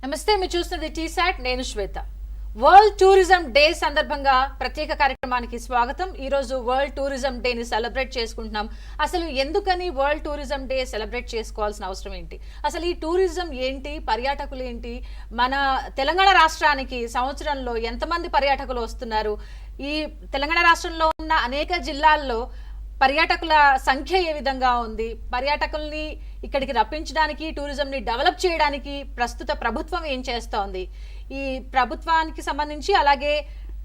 నమస్తే, మీరు చూస్తున్నది టీసాట్. నేను శ్వేత. వరల్డ్ టూరిజం డే సందర్భంగా ప్రత్యేక కార్యక్రమానికి స్వాగతం. ఈరోజు వరల్డ్ టూరిజం డేని సెలబ్రేట్ చేసుకుంటున్నాం. అసలు ఎందుకని వరల్డ్ టూరిజం డే సెలబ్రేట్ చేసుకోవాల్సిన అవసరం ఏంటి, అసలు ఈ టూరిజం ఏంటి, పర్యాటకులు ఏంటి, మన తెలంగాణ రాష్ట్రానికి సంవత్సరంలో ఎంతమంది పర్యాటకులు వస్తున్నారు, ఈ తెలంగాణ రాష్ట్రంలో ఉన్న అనేక జిల్లాల్లో పర్యాటకుల సంఖ్య ఏ విధంగా ఉంది, పర్యాటకుల్ని ఇక్కడికి రప్పించడానికి, టూరిజంని డెవలప్ చేయడానికి ప్రస్తుత ప్రభుత్వం ఏం చేస్తోంది, ఈ ప్రభుత్వానికి సంబంధించి అలాగే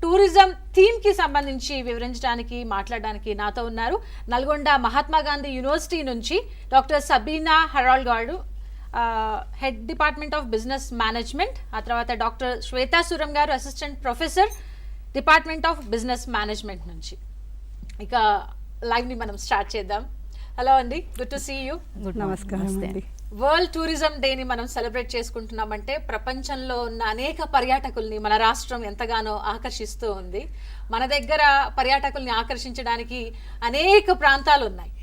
టూరిజం థీమ్కి సంబంధించి వివరించడానికి, మాట్లాడడానికి నాతో ఉన్నారు నల్గొండ మహాత్మా గాంధీ యూనివర్సిటీ నుంచి డాక్టర్ సబీనా హరాల్ గారు, head department of business management. ఆ తర్వాత డాక్టర్ శ్వేతా సురం గారు, assistant professor, department of business management నుంచి. ఇక లైవ్ ని మనం స్టార్ట్ చేద్దాం. హలో అండి, గుడ్ టు సీ యూ. నమస్కారం అండి. వరల్డ్ టూరిజం డేని మనం సెలబ్రేట్ చేసుకుంటున్నామంటే ప్రపంచంలో ఉన్న అనేక పర్యాటకుల్ని మన రాష్ట్రం ఎంతగానో ఆకర్షిస్తూ ఉంది. మన దగ్గర పర్యాటకుల్ని ఆకర్షించడానికి అనేక ప్రాంతాలు ఉన్నాయి.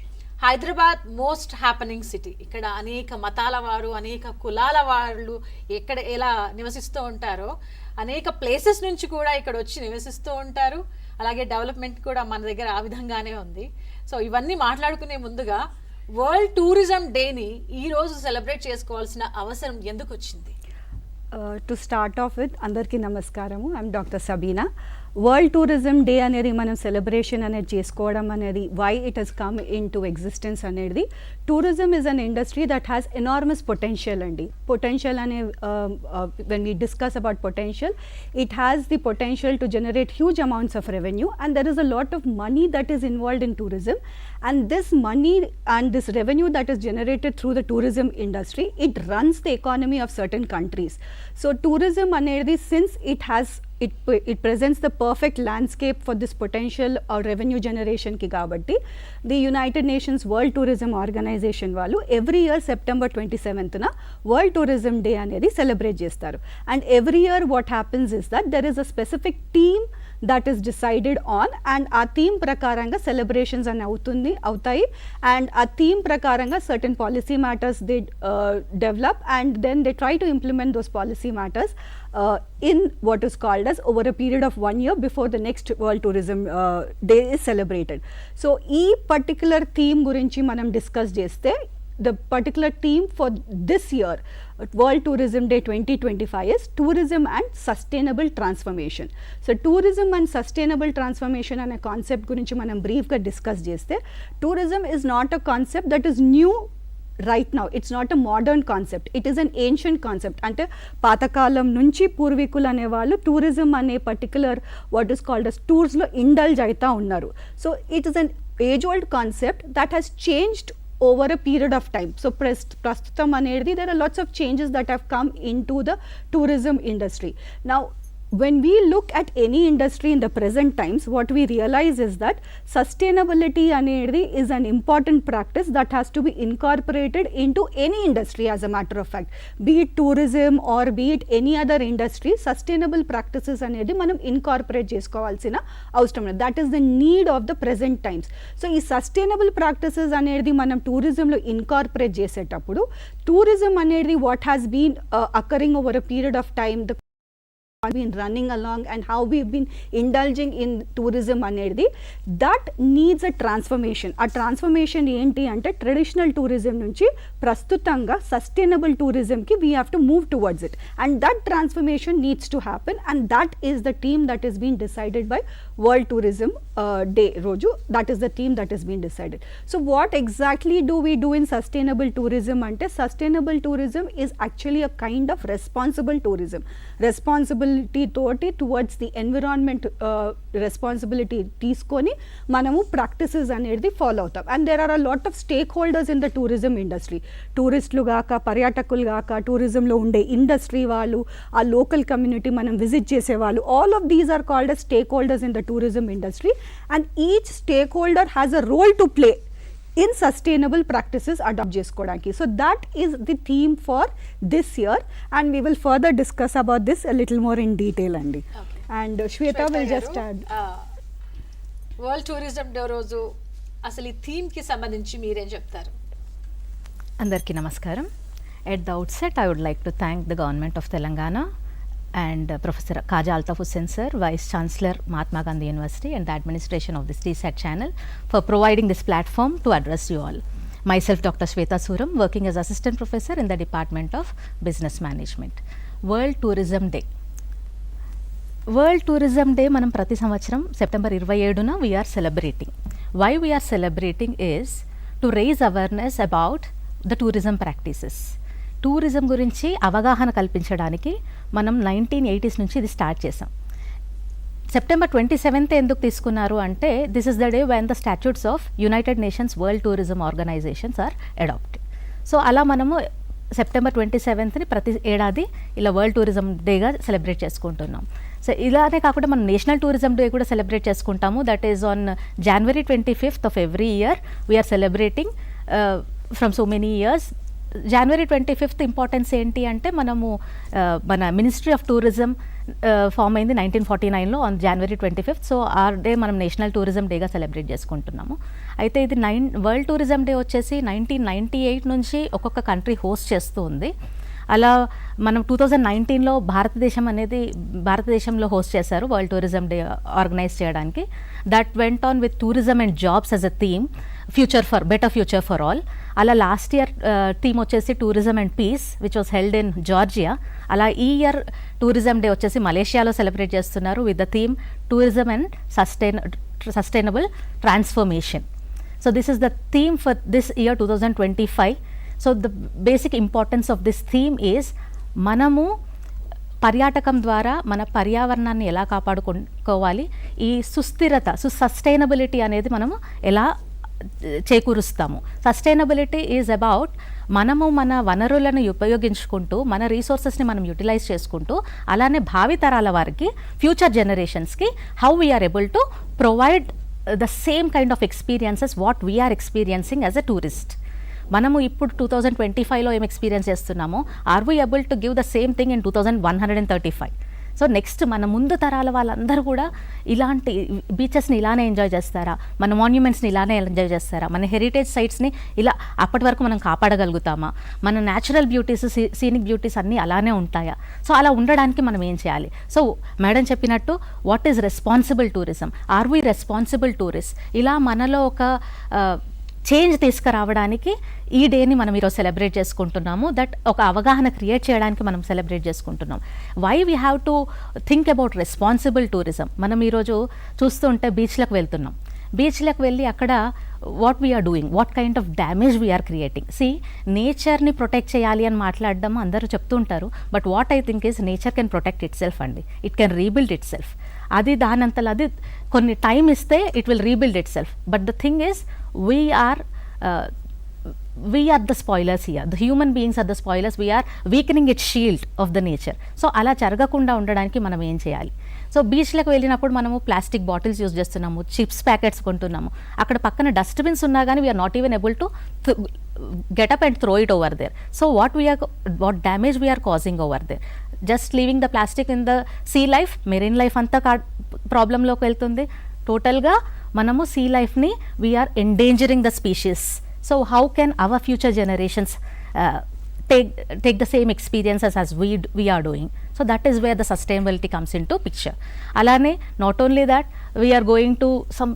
Hyderabad most happening city. ఇక్కడ అనేక మతాల వారు, అనేక కులాల వాళ్ళు ఎక్కడ ఎలా నివసిస్తూ ఉంటారో, అనేక ప్లేసెస్ నుంచి కూడా ఇక్కడ వచ్చి నివసిస్తూ ఉంటారు. అలాగే డెవలప్మెంట్ కూడా మన దగ్గర ఆ విధంగానే ఉంది. సో ఇవన్నీ మాట్లాడుకునే ముందుగా వరల్డ్ టూరిజం డేని ఈరోజు సెలబ్రేట్ చేసుకోవాల్సిన అవసరం ఎందుకు వచ్చింది? టు స్టార్ట్ ఆఫ్ విత్, అందరికీ నమస్కారము. I'm doctor Sabina. World tourism day అనేది మనం సెలబ్రేషన్ అనేది చేసుకోవడం అనేది, why it has come into existence అనేది, tourism is an industry that has enormous potential అండి. పొటెన్షియల్ అనే when we discuss about potential, it has the potential to generate huge amounts of revenue, and there is a lot of money that is involved in tourism, and this money and this revenue that is generated through the tourism industry, it runs the economy of certain countries. So tourism anedi, since it presents the perfect landscape for this potential or revenue generation ki kabatti, the United Nations World Tourism Organization వాళ్ళు every year September 27th na World Tourism Day అనేది celebrate చేస్తారు. And every year what happens is that there is a specific theme that is decided on, and ఆ theme ప్రకారంగా celebrations అని అవుతాయి, and ఆ theme ప్రకారంగా certain policy matters they develop, and then they try to implement those policy matters in what is called as over a period of 1 year before the next World Tourism Day is celebrated. So ఈ particular theme గురించి మనం discuss చేస్తే, the particular theme for this year, World Tourism Day 2025, is tourism and sustainable transformation. So tourism and sustainable transformation అనే concept గురించి మనం బ్రీఫ్గా discuss చేస్తే, tourism is not a concept that is new right now. It's not a modern concept, it is an ancient concept. అంటే పాతకాలం నుంచి పూర్వీకులు అనేవాళ్ళు టూరిజం అనే particular what is called as టూర్స్లో ఇండల్జ్ అవుతూ ఉన్నారు. So it is an age old concept that has changed over a period of time. So prastutam anedi, there are lots of changes that have come into the tourism industry. Now when we look at any industry in the present times, what we realize is that sustainability anedi is an important practice that has to be incorporated into any industry. As a matter of fact, be it tourism or be it any other industry, sustainable practices anedi manam incorporate chesukovalsina avasaram. That is the need of the present times. So ee sustainable practices anedi manam tourism lo incorporate chesetappudu, tourism anedi what has been occurring over a period of time, the been running along, and how we've been indulging in tourism anedi, that needs a transformation. A transformation enti ante traditional tourism nunchi prastutanga sustainable tourism ki we have to move towards it, and that transformation needs to happen, and that is the theme that is being decided by World Tourism Day roju. That is the theme that has been decided. So what exactly do we do in sustainable tourism ante, sustainable tourism is actually a kind of responsible tourism. Responsibility toti towards the environment, responsibility తీసుకొని మనము practices అనేది follow అవుతాం. And there are a lot of stake holders in the tourism industry. టూరిస్టులు గాక, పర్యాటకులు గాక, టూరిజంలో ఉండే ఇండస్ట్రీ వాళ్ళు, ఆ లోకల్ కమ్యూనిటీ మనం విజిట్ చేసేవాళ్ళు, all of these are called as stake holders in the tourism industry, and each stake holder has a role to play in sustainable practices adopt chesukodaniki. So that is the theme for this year, and we will further discuss about this a little more in detail andi. Okay. And Shwetha will just add. World Tourism Day roju asalu theme ki sambandhinchi meerem cheptaru? అందరికీ నమస్కారం. At the outset, I would like to thank the Government of Telangana and Professor Khaja Altaf Hussain sir, Vice Chancellor Mahatma Gandhi University, and the administration of this TSAT channel for providing this platform to address you all. Myself, Dr. Shwetha Suram, working as Assistant Professor in the Department of Business Management. World Tourism Day. World tourism day మనం ప్రతి సంవత్సరం September 27న we are celebrating. Why we are celebrating is to raise awareness about the tourism practices. Tourism గురించి అవగాహన కల్పించడానికి మనం 1980s నుంచి ఇది స్టార్ట్ చేసాం. సెప్టెంబర్ 27th ఎందుకు తీసుకున్నారు అంటే this is the day when the statutes of United Nations World Tourism Organisations are adopted. So అలా మనము సెప్టెంబర్ 27th ప్రతి ఏడాది ఇలా వరల్డ్ టూరిజం డేగా సెలబ్రేట్ చేసుకుంటున్నాం. సో ఇలానే కాకుండా మనం నేషనల్ టూరిజం డే కూడా సెలబ్రేట్ చేసుకుంటాము. That is on January 25th of every year we are celebrating from so many years. January 25th importance ఏంటి అంటే మనము మన మినిస్ట్రీ ఆఫ్ టూరిజం ఫామ్ అయింది 1949లో ఆన్ January 25th. సో ఆ డే మనం నేషనల్ టూరిజం డేగా సెలబ్రేట్ చేసుకుంటున్నాము. అయితే ఇది వరల్డ్ టూరిజం డే వచ్చేసి 1998 నుంచి ఒక్కొక్క కంట్రీ హోస్ట్ చేస్తూ ఉంది. అలా మనం 2019లో భారతదేశంలో హోస్ట్ చేశారు వరల్డ్ టూరిజం డే ఆర్గనైజ్ చేయడానికి. That went on with tourism and jobs as a theme, better future for all. అలా లాస్ట్ ఇయర్ థీమ్ వచ్చేసి tourism and peace which was held in Georgia. అలా ఈ ఇయర్ టూరిజం డే వచ్చేసి మలేషియాలో celebrate చేస్తున్నారు with the theme tourism and sustainable transformation. So this is the theme for this year 2025. So the basic importance of this theme is మనము పర్యాటకం ద్వారా మన పర్యావరణాన్ని ఎలా కాపాడుకోవాలి, ఈ సస్టైనబిలిటీ అనేది మనము ఎలా చేకూరుస్తాము. సస్టైనబిలిటీ ఈజ్ అబౌట్ మనము మన వనరులను ఉపయోగించుకుంటూ మన రీసోర్సెస్ని మనం యూటిలైజ్ చేసుకుంటూ అలానే భావితరాల వారికి ఫ్యూచర్ జనరేషన్స్కి how we are able to provide the same kind of experiences what we are experiencing as a tourist. మనము ఇప్పుడు 2025లో ఏం ఎక్స్పీరియన్స్ చేస్తున్నామో are we able to give the same thing in 2135. So next మన ముందు తరాల వాళ్ళందరూ కూడా ఇలాంటి బీచెస్ని ఇలానే ఎంజాయ్ చేస్తారా, మన మాన్యుమెంట్స్ని ఇలానే ఎంజాయ్ చేస్తారా, మన హెరిటేజ్ సైట్స్ని ఇలా అప్పటి వరకు మనం కాపాడగలుగుతామా, మన న్యాచురల్ బ్యూటీస్ సీనిక్ బ్యూటీస్ అన్నీ అలానే ఉంటాయా? సో అలా ఉండడానికి మనం ఏం చేయాలి? సో మేడం చెప్పినట్టు what is responsible tourism, are we responsible tourist, ఇలా మనలో ఒక చేంజ్ తీసుకురావడానికి ఈ డేని మనం ఈరోజు సెలబ్రేట్ చేసుకుంటున్నాము. దట్ ఒక అవగాహన క్రియేట్ చేయడానికి మనం సెలబ్రేట్ చేసుకుంటున్నాం. Why we have to think about responsible tourism. మనం ఈరోజు చూస్తుంటే బీచ్లకు వెళ్తున్నాం. బీచ్లకు వెళ్ళి అక్కడ what we are doing, what kind of damage we are creating. నేచర్ని ప్రొటెక్ట్ చేయాలి అని మాట్లాడడం అందరూ చెప్తుంటారు. But what I think is nature can protect itself అండి. It can rebuild itself. అది దానంతలో అది కొన్ని టైం ఇస్తే it will rebuild itself. But the thing is we are the spoilers here. The human beings are the spoilers. We are weakening its shield of the nature. So అలా జరగకుండా ఉండడానికి మనం ఏం చేయాలి? సో బీచ్లకు వెళ్ళినప్పుడు మనము ప్లాస్టిక్ బాటిల్స్ యూజ్ చేస్తున్నాము, చిప్స్ ప్యాకెట్స్ కొంటున్నాము. అక్కడ పక్కన డస్ట్బిన్స్ ఉన్నా కానీ we're not even able to get up and throw it over there. So what damage we are causing over there? Just leaving the plastic in the sea life, marine life అంతా ప్రాబ్లంలోకి వెళ్తుంది. టోటల్గా మనము sea లైఫ్ని we're endangering the species. So how can our future generations take the same experiences as we are doing? So that is where the sustainability comes into picture. Alane not only that, we are going to some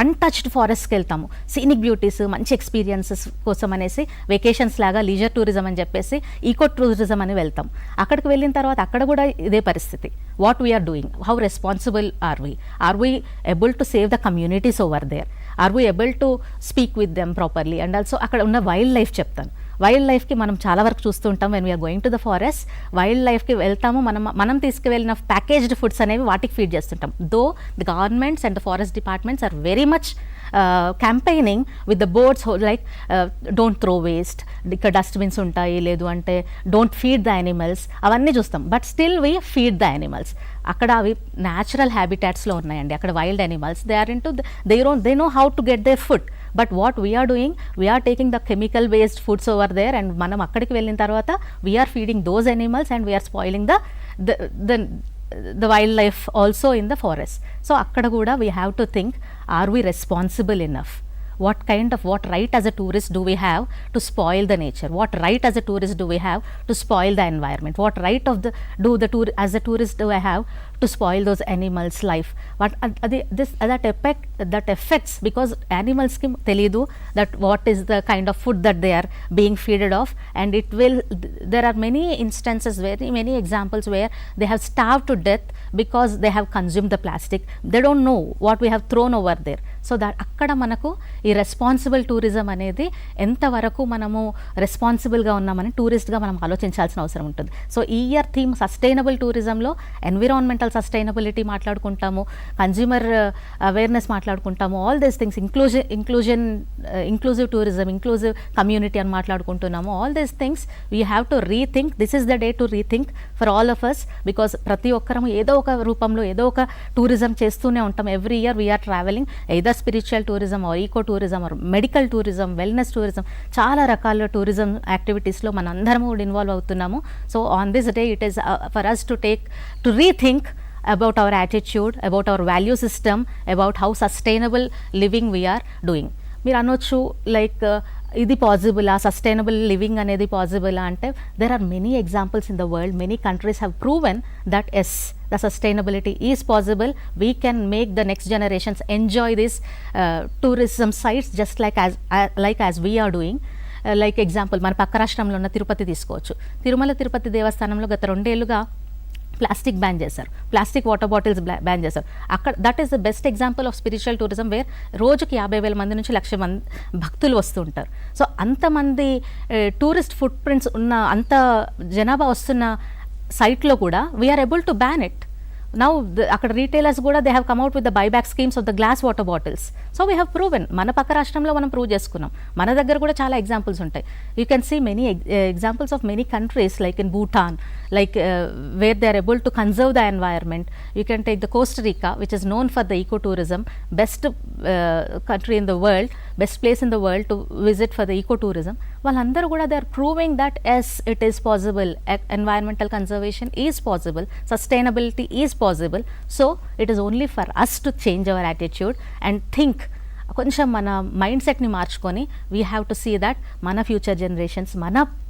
untouched ఫారెస్ట్కి వెళ్తాము, scenic beauties మంచి experiences కోసం అనేసి vacations లాగా leisure tourism అని చెప్పేసి eco tourism అని వెళ్తాం. అక్కడికి వెళ్ళిన తర్వాత అక్కడ కూడా ఇదే పరిస్థితి. What we are doing, how responsible are we able to save the communities over there, are we able to speak with them properly. And also అక్కడ ఉన్న వైల్డ్ లైఫ్ చెప్తాను. వైల్డ్ లైఫ్కి మనం చాలా వరకు చూస్తూ ఉంటాం. When we're going to the forest, wild లైఫ్కి వెళ్తాము, మనం తీసుకువెళ్ళిన ప్యాకేజ్డ్ ఫుడ్స్ అనేవి వాటికి ఫీడ్ చేస్తుంటాం. Though the governments and the forest departments are very much campaigning with the boards like don't throw waste, ఇక్కడ డస్ట్బిన్స్ ఉంటాయి, లేదు అంటే డోంట్ ఫీడ్ ద యానిమల్స్, అవన్నీ చూస్తాం. But still we feed the animals. అక్కడ అవి న్యాచురల్ హ్యాబిటాట్స్లో ఉన్నాయండి. అక్కడ wild animals they are into they know how to get their food. But what we are doing, we're taking the chemical based foods over there and మనం అక్కడికి వెళ్ళిన తర్వాత we're feeding those animals and we're spoiling the wildlife also in the forest. So akkada kuda we have to think, are we responsible enough? what right as a tourist do we have to spoil the nature, what right as a tourist do we have to spoil the environment, what right of the as a tourist do I have to spoil those animals life, what that affects, because animals ki teliyadu that what is the kind of food that they are being feeded off, and there are many instances, very many examples where they have starved to death because they have consumed the plastic. They don't know what we have thrown over there. So that అక్కడ మనకు ఈ responsible tourism అనేది ఎంతవరకు మనము రెస్పాన్సిబుల్గా ఉన్నామని టూరిస్ట్గా మనం ఆలోచించాల్సిన అవసరం ఉంటుంది. సో ఈ ఇయర్ థీమ్ సస్టైనబుల్ టూరిజంలో ఎన్విరాన్మెంటల్ సస్టైనబిలిటీ మాట్లాడుకుంటాము, కన్జ్యూమర్ అవేర్నెస్ మాట్లాడుకుంటాము, all these things, inclusive tourism, inclusive community అని మాట్లాడుకుంటున్నాము. All these things we have to rethink. This is the day to rethink for all of us, because ప్రతి ఒక్కరము ఏదో ఒక రూపంలో ఏదో ఒక టూరిజం చేస్తూనే ఉంటాం. Every year we're travelling either spiritual tourism or eco tourism or medical tourism, wellness tourism, చాలా రకాల టూరిజం యాక్టివిటీస్లో మన అందరము ఇన్వాల్వ్ అవుతున్నాము. So on this day it is for us to rethink about our attitude, about our value system, about how sustainable living we are doing. మీరు అనొచ్చు like ఇది పాసిబులా, sustainable living అనేది పాసిబులా అంటే there are many examples in the world. Many countries have proven that yes, the sustainability is possible. We can make the next generations enjoy these tourism sites just like as we are doing. Like example, మన పక్క రాష్ట్రంలో ఉన్న తిరుపతి తీసుకోవచ్చు. తిరుమల తిరుపతి దేవస్థానంలో గత 2 ఏళ్లుగా plastic ban చేశారు, plastic water bottles ban చేశారు. అక్కడ that is the best example of spiritual tourism, where రోజుకి 50,000 మంది నుంచి 1,00,000 మంది భక్తులు వస్తుంటారు. సో అంతమంది టూరిస్ట్ ఫుట్ ప్రింట్స్ ఉన్న, అంత జనాభా వస్తున్న సైట్లో కూడా we're able to ban it. Now అక్కడ రీటైలర్స్ కూడా they have come out with the buyback schemes of the glass water bottles. So we have proven, మన పక్క రాష్ట్రంలో మనం ప్రూవ్ చేసుకున్నాం. మన దగ్గర కూడా చాలా ఎగ్జాంపుల్స్ ఉంటాయి. You can see many examples of many countries like in Bhutan, like where they are able to conserve the environment. You can take the Costa Rica, which is known for the ecotourism, best country in the world, best place in the world to visit for the ecotourism. Vallandaru kuda they are proving that yes, it is possible, environmental conservation is possible, sustainability is possible. So it is only for us to change our attitude and think, కొంచెం మన mind సెట్ని మార్చుకొని we have to see that మన future generations,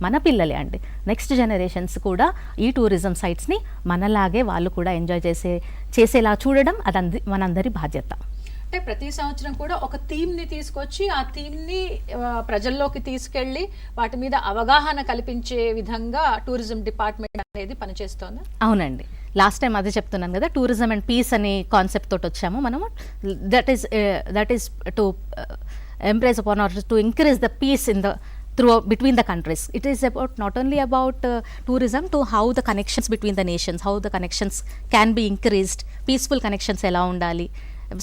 మన పిల్లలే అండి, next generations కూడా ఈ టూరిజం సైట్స్ని మనలాగే వాళ్ళు కూడా ఎంజాయ్ చేసేలా చూడడం అది మనందరి బాధ్యత. అంటే ప్రతి సంవత్సరం కూడా ఒక థీమ్ని తీసుకొచ్చి ఆ థీమ్ని ప్రజల్లోకి తీసుకెళ్ళి వాటి మీద అవగాహన కల్పించే విధంగా టూరిజం డిపార్ట్మెంట్ అనేది పనిచేస్తోంది. అవునండి, లాస్ట్ టైం అదే చెప్తున్నాను కదా, టూరిజం అండ్ పీస్ అనే కాన్సెప్ట్ తోటి వచ్చాము మనము. That is to impress upon or to increase the peace in the between the countries. It is about not only about tourism, to how the connections between the nations, how the connections can be increased, peaceful connections ఎలా ఉండాలి,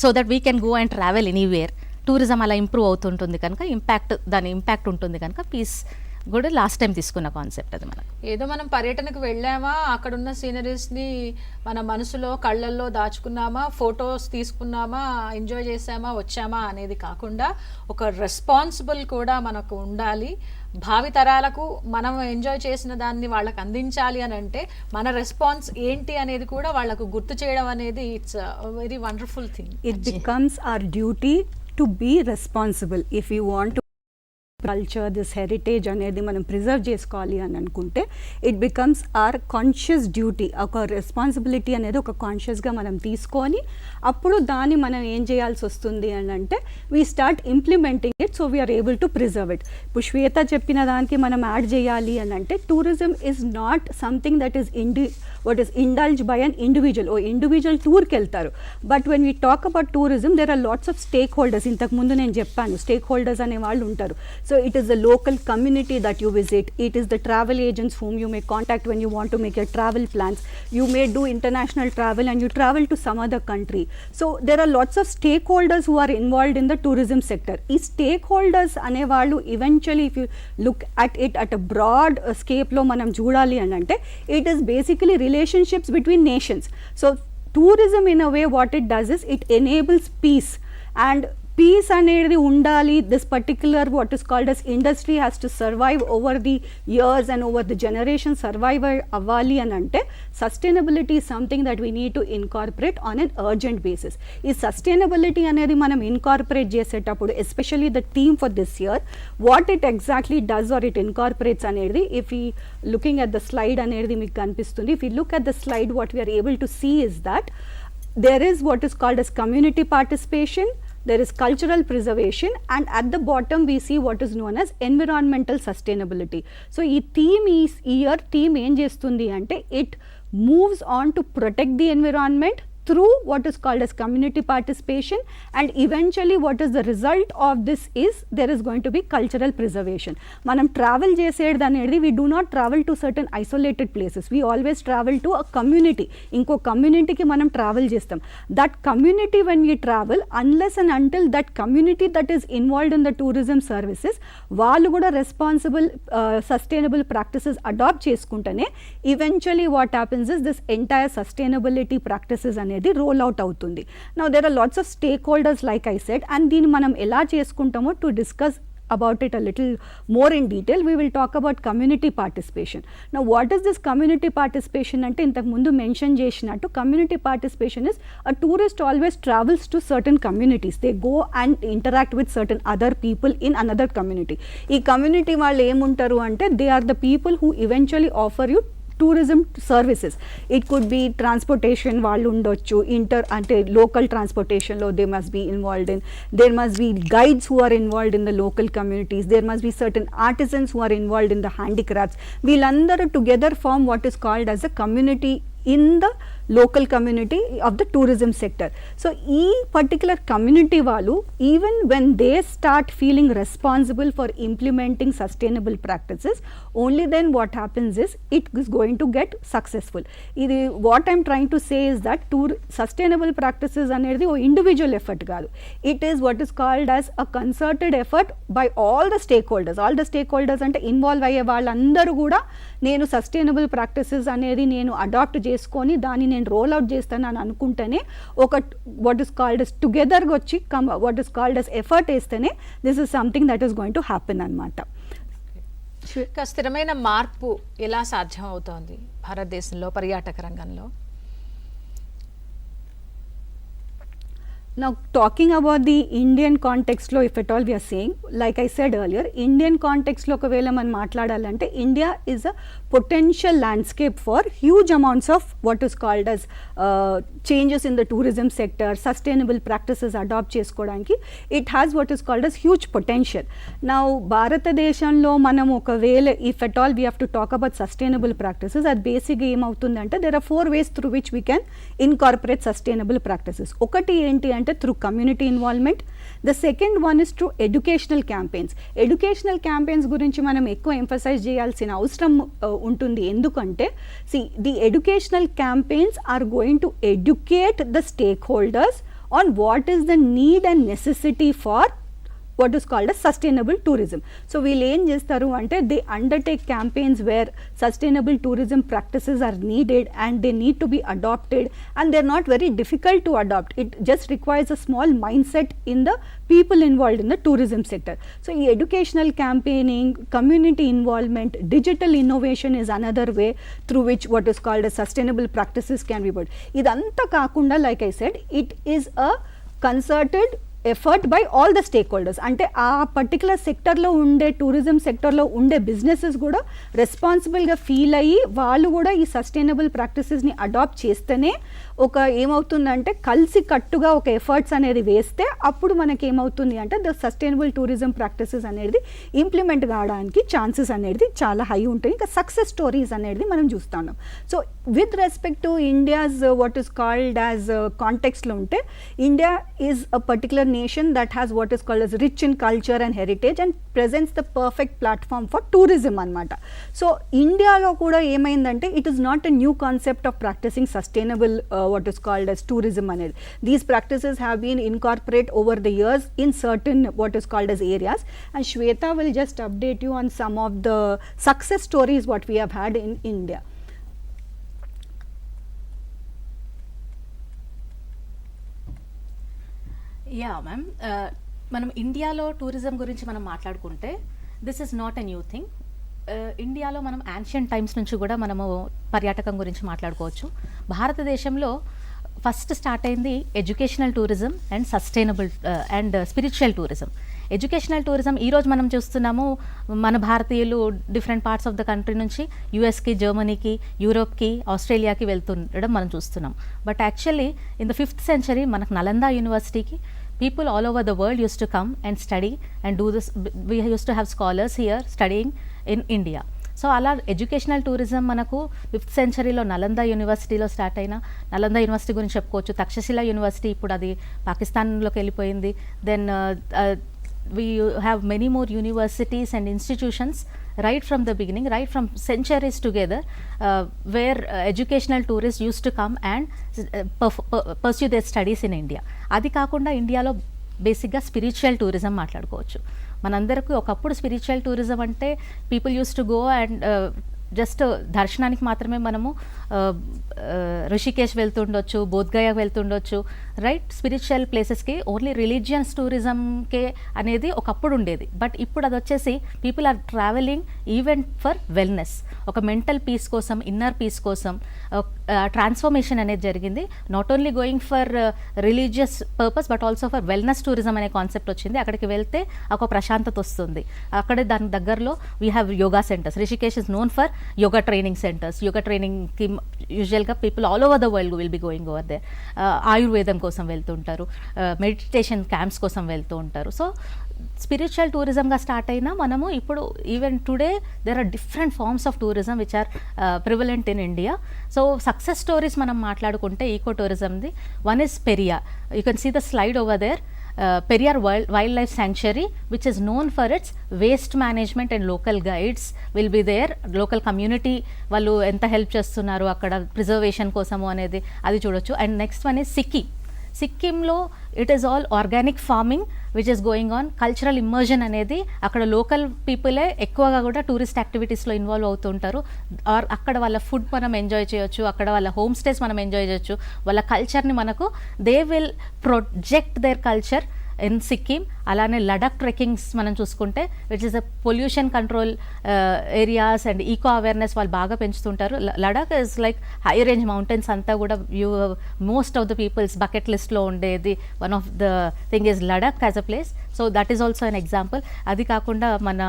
so that we can go and travel anywhere. Tourism అలా improve అవుతుంటుంది కనుక దాని impact ఉంటుంది కనుక piece కూడా last time తీసుకున్న కాన్సెప్ట్ అది. మనకు ఏదో మనం పర్యటనకు వెళ్ళామా, అక్కడున్న సీనరీస్ని మన మనసులో కళ్ళల్లో దాచుకున్నామా, ఫొటోస్ తీసుకున్నామా, ఎంజాయ్ చేసామా, వచ్చామా అనేది కాకుండా ఒక రెస్పాన్సిబుల్ కూడా మనకు ఉండాలి. భావి తరాలకు మనం ఎంజాయ్ చేసిన దాన్ని వాళ్ళకి అందించాలి అని అంటే మన రెస్పాన్స్ ఏంటి అనేది కూడా వాళ్ళకు గుర్తు చేయడం అనేది it's very wonderful thing. It becomes our duty to be responsible. If you want culture, this heritage అనేది మనం ప్రిజర్వ్ చేసుకోవాలి అని అనుకుంటే it becomes our conscious duty. ఒక రెస్పాన్సిబిలిటీ అనేది ఒక కాన్షియస్గా మనం తీసుకొని అప్పుడు దాన్ని మనం ఏం చేయాల్సి వస్తుంది అని అంటే we start implementing it, so we're able to preserve it. ఇప్పుడు శ్వేత చెప్పిన దానికి మనం యాడ్ చేయాలి అని అంటే tourism is not something that is indulged by an individual. ఓ ఇండివిజువల్ టూర్కి వెళ్తారు. But when we talk about tourism there are lots of stake holders. ఇంతకు ముందు నేను చెప్పాను, స్టేక్ హోల్డర్స్ అనే వాళ్ళు ఉంటారు. So it is the local community that you visit. It is the travel agents whom you may contact when you want to make your travel plans. You may do international travel and you travel to some other country. So there are lots of stakeholders who are involved in the tourism sector. These stakeholders ane vallu eventually, if you look at it at a broad scape lo manam chudali anante, it is basically relationships between nations. So tourism in a way what it does is it enables peace, and peace అనేది ఉండాలి, this particular what is called as industry has to survive over the years and over the generation survive అవ్వాలి అని అంటే sustainability something that we need to incorporate on an urgent basis. ఈ sustainability అనేది మనం incorporate చేసేటప్పుడు especially the theme for this year what it exactly does or it incorporates అనేది if ఈ looking at the slide అనేది మీకు కనిపిస్తుంది. If you look at the slide what we're able to see is that there is what is called as community participation, there is cultural preservation, and at the bottom we see what is known as environmental sustainability. So ee theme is year theme em chestundi ante it moves on to protect the environment through what is called as community participation, and eventually what is the result of this is there is going to be cultural preservation. Manam travel chesed anedi we do not travel to certain isolated places, we always travel to a community, inko community ki manam travel chestam. That community when we travel, unless and until that community that is involved in the tourism services వాళ్ళు కూడా responsible sustainable practices adopt చేసుకుంటేనే eventually what happens is this entire sustainability practices అనేది roll out అవుతుంది. Now there are lots of stake holders like I said, and దీన్ని మనం ఎలా చేసుకుంటామో to discuss about it a little more in detail, we will talk about community participation. Now what is this community participation ante intaku mundu mention chesinattu community participation is a tourist always travels to certain communities, they go and interact with certain other people in another community. Ee community వాళ్ళు ఏముంటారు అంటే they are the people who eventually offer you tourism services. It could be transportation వాళ్ళు ఉండొచ్చు, అంటే local transportation లో they must be involved in, there must be guides who are involved in the local communities, there must be certain artisans who are involved in the handicrafts. వీళ్ళందరూ together form what is called as a community in the local community of the tourism sector. So ee particular community వాళ్ళు even when they start feeling responsible for implementing sustainable practices, only then what happens is it is going to get successful. ఇది what I am trying to say is that sustainable practices అనేది ఓ individual effort కాదు, it is what is called as a concerted effort by all the stakeholders అంటే involve అయ్యే వాళ్ళందరూ కూడా నేను sustainable practices అనేది నేను అడాప్ట్ చేసుకొని దాన్ని నేను రోల్ అవుట్ చేస్తాను అని అనుకుంటేనే ఒక వాట్ ఈస్ కాల్డ్ ఎస్ టుగెదర్గా వచ్చి what is called as effort వేస్తేనే this is something that is going to happen అనమాట. స్థిరమైన మార్పు ఎలా సాధ్యం అవుతోంది భారతదేశంలో పర్యాటక రంగంలో? Now talking about the Indian context lo, if at all we are saying, like I said earlier, Indian context lo okavela man maatladalante India is a potential landscape for huge amounts of what is called as changes in the tourism sector, sustainable practices adopt cheskodaniki it has what is called as huge potential. Now భారతదేశంలో మనం ఒకవేళ if at all we have to talk about sustainable practices, అది basic ఏమవుతుందంటే there are 4 ways through which we can incorporate sustainable practices. ఒకటి ఏంటి అంటే through community involvement, the second one is through educational campaigns. Educational campaigns గురించి మనం ఎక్కువ emphasize చేయాల్సిన అవసరం ఉంటుంది, ఎందుకంటే see the educational campaigns are going to educate the stakeholders on what is the need and necessity for what is called as sustainable tourism. So వీళ్ళు ఏం చేస్తారు అంటే they undertake campaigns where sustainable tourism practices are needed and they need to be adopted, and they're not very difficult to adopt. It just requires a small mindset in the people involved in the tourism sector. So ఈ educational campaigning, community involvement, digital innovation is another way through which what is called as sustainable practices can be built. ఇదంతా కాకుండా like I said, it is a concerted effort by all the stake holders. అంటే ఆ particular సెక్టర్లో ఉండే tourism సెక్టర్లో ఉండే businesses కూడా రెస్పాన్సిబుల్గా feel అయ్యి వాళ్ళు కూడా ఈ సస్టైనబుల్ ప్రాక్టీసెస్ని అడాప్ట్ చేస్తేనే ఒక ఏమవుతుందంటే కలిసి కట్టుగా ఒక ఎఫర్ట్స్ అనేది వేస్తే అప్పుడు మనకి ఏమవుతుంది అంటే ద సస్టైనబుల్ టూరిజం ప్రాక్టీసెస్ అనేది ఇంప్లిమెంట్ కావడానికి ఛాన్సెస్ అనేది చాలా హై ఉంటాయి. ఇంకా సక్సెస్ స్టోరీస్ అనేది మనం చూస్తున్నాం. So with respect to India's what is called as కాంటెక్స్లో ఉంటే India is a particular nation that has what is called as rich in culture and heritage and presents the perfect platform for tourism anamata. So India lo kuda emaindante it is not a new concept of practicing sustainable what is called as tourism anedi. These practices have been incorporated over the years in certain what is called as areas, and Shwetha will just update you on some of the success stories what we have had in India. Yeah, ma'am. మనం ఇండియాలో tourism గురించి మనం మాట్లాడుకుంటే this is not a new thing. ఇండియాలో మనం ancient times నుంచి కూడా మనము పర్యాటకం గురించి మాట్లాడుకోవచ్చు. భారతదేశంలో ఫస్ట్ స్టార్ట్ అయింది educational tourism and sustainable and spiritual tourism. Educational tourism ఈరోజు మనం చూస్తున్నాము, మన భారతీయులు different parts of the country నుంచి యుఎస్కి, జర్మనీకి, యూరోప్కి, ఆస్ట్రేలియాకి వెళ్తుండడం మనం చూస్తున్నాం. But actually in the 5th century మనకు నలందా యూనివర్సిటీకి people all over the world used to come and study and do this. We used to have scholars here studying in India. So అలా educational tourism మనకు 5th centuryలో Nalanda యూనివర్సిటీలో start అయిన, Nalanda university గురించి చెప్పుకోవచ్చు. Takshashila university ఇప్పుడు అది పాకిస్తాన్లోకి వెళ్ళిపోయింది. Then we have many more universities and institutions right from the beginning, right from centuries together, where educational tourists used to come and pursue their studies in India. అది కాకుండా ఇండియాలో బేసిక్గా స్పిరిచువల్ టూరిజం మాట్లాడుకోవచ్చు. మనందరికీ ఒకప్పుడు స్పిరిచువల్ టూరిజం అంటే people use to go and just దర్శనానికి మాత్రమే మనము ఋషికేశ్ వెళ్తుండొచ్చు, బోధ్గయ వెళ్తుండొచ్చు, రైట్. స్పిరిచువల్ ప్లేసెస్కి ఓన్లీ రిలీజియన్స్ టూరిజంకే అనేది ఒకప్పుడు ఉండేది. బట్ ఇప్పుడు అది వచ్చేసి people are travelling even for wellness, ఒక మెంటల్ పీస్ కోసం, ఇన్నర్ పీస్ కోసం ట్రాన్స్ఫర్మేషన్ అనేది జరిగింది. Not only going for religious purpose but also for wellness tourism అనే కాన్సెప్ట్ వచ్చింది. అక్కడికి వెళ్తే ఒక ప్రశాంతత వస్తుంది. అక్కడే దాని దగ్గరలో we have yoga centres. Rishikesh is known for yoga training centres. Yoga ట్రైనింగ్కి యూజువల్గా people all over the world will be going over there. ఆయుర్వేదం కోసం వెళ్తుంటారు, మెడిటేషన్ క్యాంప్స్ కోసం వెళ్తూ ఉంటారు. సో స్పిరిచువల్ టూరిజంగా స్టార్ట్ అయినా మనము ఇప్పుడు even today there are different forms of tourism which are prevalent in India. So success stories మనం మాట్లాడుకుంటే ఈకో టూరిజంది one is Periyar. You can see the slide over there. Periyar Wildlife Sanctuary, which is known for its waste management and local guides will be there. Local community వాళ్ళు ఎంత help చేస్తున్నారు అక్కడ preservation కోసము అనేది అది చూడొచ్చు. అండ్ నెక్స్ట్ వన్ ఈజ్ సిక్కింలో it is all organic farming which is going on. Cultural immersion అనేది అక్కడ లోకల్ పీపులే ఎక్కువగా కూడా టూరిస్ట్ యాక్టివిటీస్లో ఇన్వాల్వ్ అవుతుంటారు. ఆర్ అక్కడ వాళ్ళ ఫుడ్ మనం ఎంజాయ్ చేయొచ్చు, అక్కడ వాళ్ళ హోమ్ స్టేస్ మనం ఎంజాయ్ చేయొచ్చు. వాళ్ళ కల్చర్ని మనకు they will project their culture in Sikkim. అలానే లడాక్ ట్రెక్కింగ్స్ మనం చూసుకుంటే which is a pollution control areas and eco awareness వాళ్ళు బాగా పెంచుతుంటారు. Ladakh is like high range mountains అంతా కూడా most of the people's bucket లిస్ట్లో ఉండేది. One of the thing is Ladakh as a place. So that is also an example. అది కాకుండా మన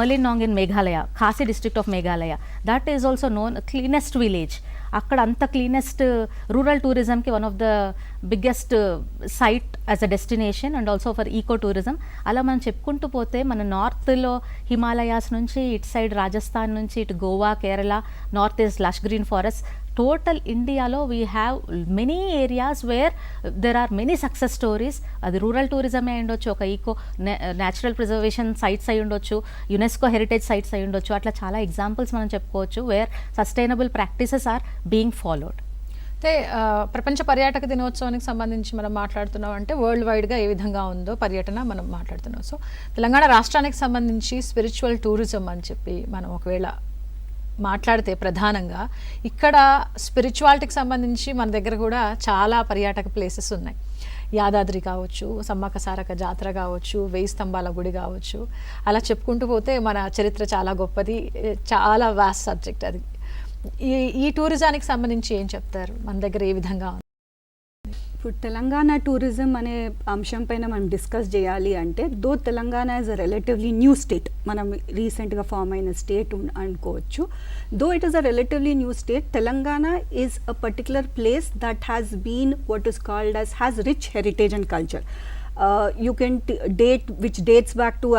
Mawlynnong in Meghalaya, Khasi district of Meghalaya, that is also known cleanest village. అక్కడ అంత cleanest rural టూరిజంకి one of the biggest site as a destination and also for eco tourism. అలా మనం చెప్పుకుంటూ పోతే మన నార్త్లో హిమాలయాస్ నుంచి ఇటు సైడ్ రాజస్థాన్ నుంచి ఇటు Goa, Kerala, north east lush green forest. Total ఇండియాలో we have many areas where there are many success stories. అది రూరల్ టూరిజమే అయి ఉండొచ్చు, ఒక ఈకో న్యాచురల్ ప్రిజర్వేషన్ సైట్స్ అయి ఉండొచ్చు, యునెస్కో హెరిటేజ్ సైట్స్ అయి ఉండొచ్చు. అట్లా చాలా ఎగ్జాంపుల్స్ మనం చెప్పుకోవచ్చు where sustainable practices are being followed. అయితే ప్రపంచ పర్యాటక దినోత్సవానికి సంబంధించి మనం మాట్లాడుతున్నాం అంటే వరల్డ్ వైడ్గా ఏ విధంగా ఉందో పర్యటన మనం మాట్లాడుతున్నాం. సో తెలంగాణ రాష్ట్రానికి సంబంధించి స్పిరిచువల్ టూరిజం అని చెప్పి మనం ఒకవేళ మాట్లాడితే ప్రధానంగా ఇక్కడ స్పిరిచువాలిటీకి సంబంధించి మన దగ్గర కూడా చాలా పర్యాటక ప్లేసెస్ ఉన్నాయి. యాదాద్రి కావచ్చు, సమ్మక్క సారక్క జాతర కావచ్చు, 1000 స్తంభాల గుడి కావచ్చు, అలా చెప్పుకుంటూ పోతే మన చరిత్ర చాలా గొప్పది, చాలా వాస్ట్ సబ్జెక్ట్ అది. ఈ టూరిజానికి సంబంధించి ఏం చెప్తారు? మన దగ్గర ఏ విధంగా ఉంది? ఇప్పుడు తెలంగాణ టూరిజం అనే అంశం పైన మనం డిస్కస్ చేయాలి అంటే, though Telangana is a relatively new state, మనం రీసెంట్గా ఫామ్ అయిన స్టేట్ అనుకోవచ్చు. Though it is a relatively new state, Telangana is a particular place that has been what is called as has rich heritage and culture. You can date which dates back to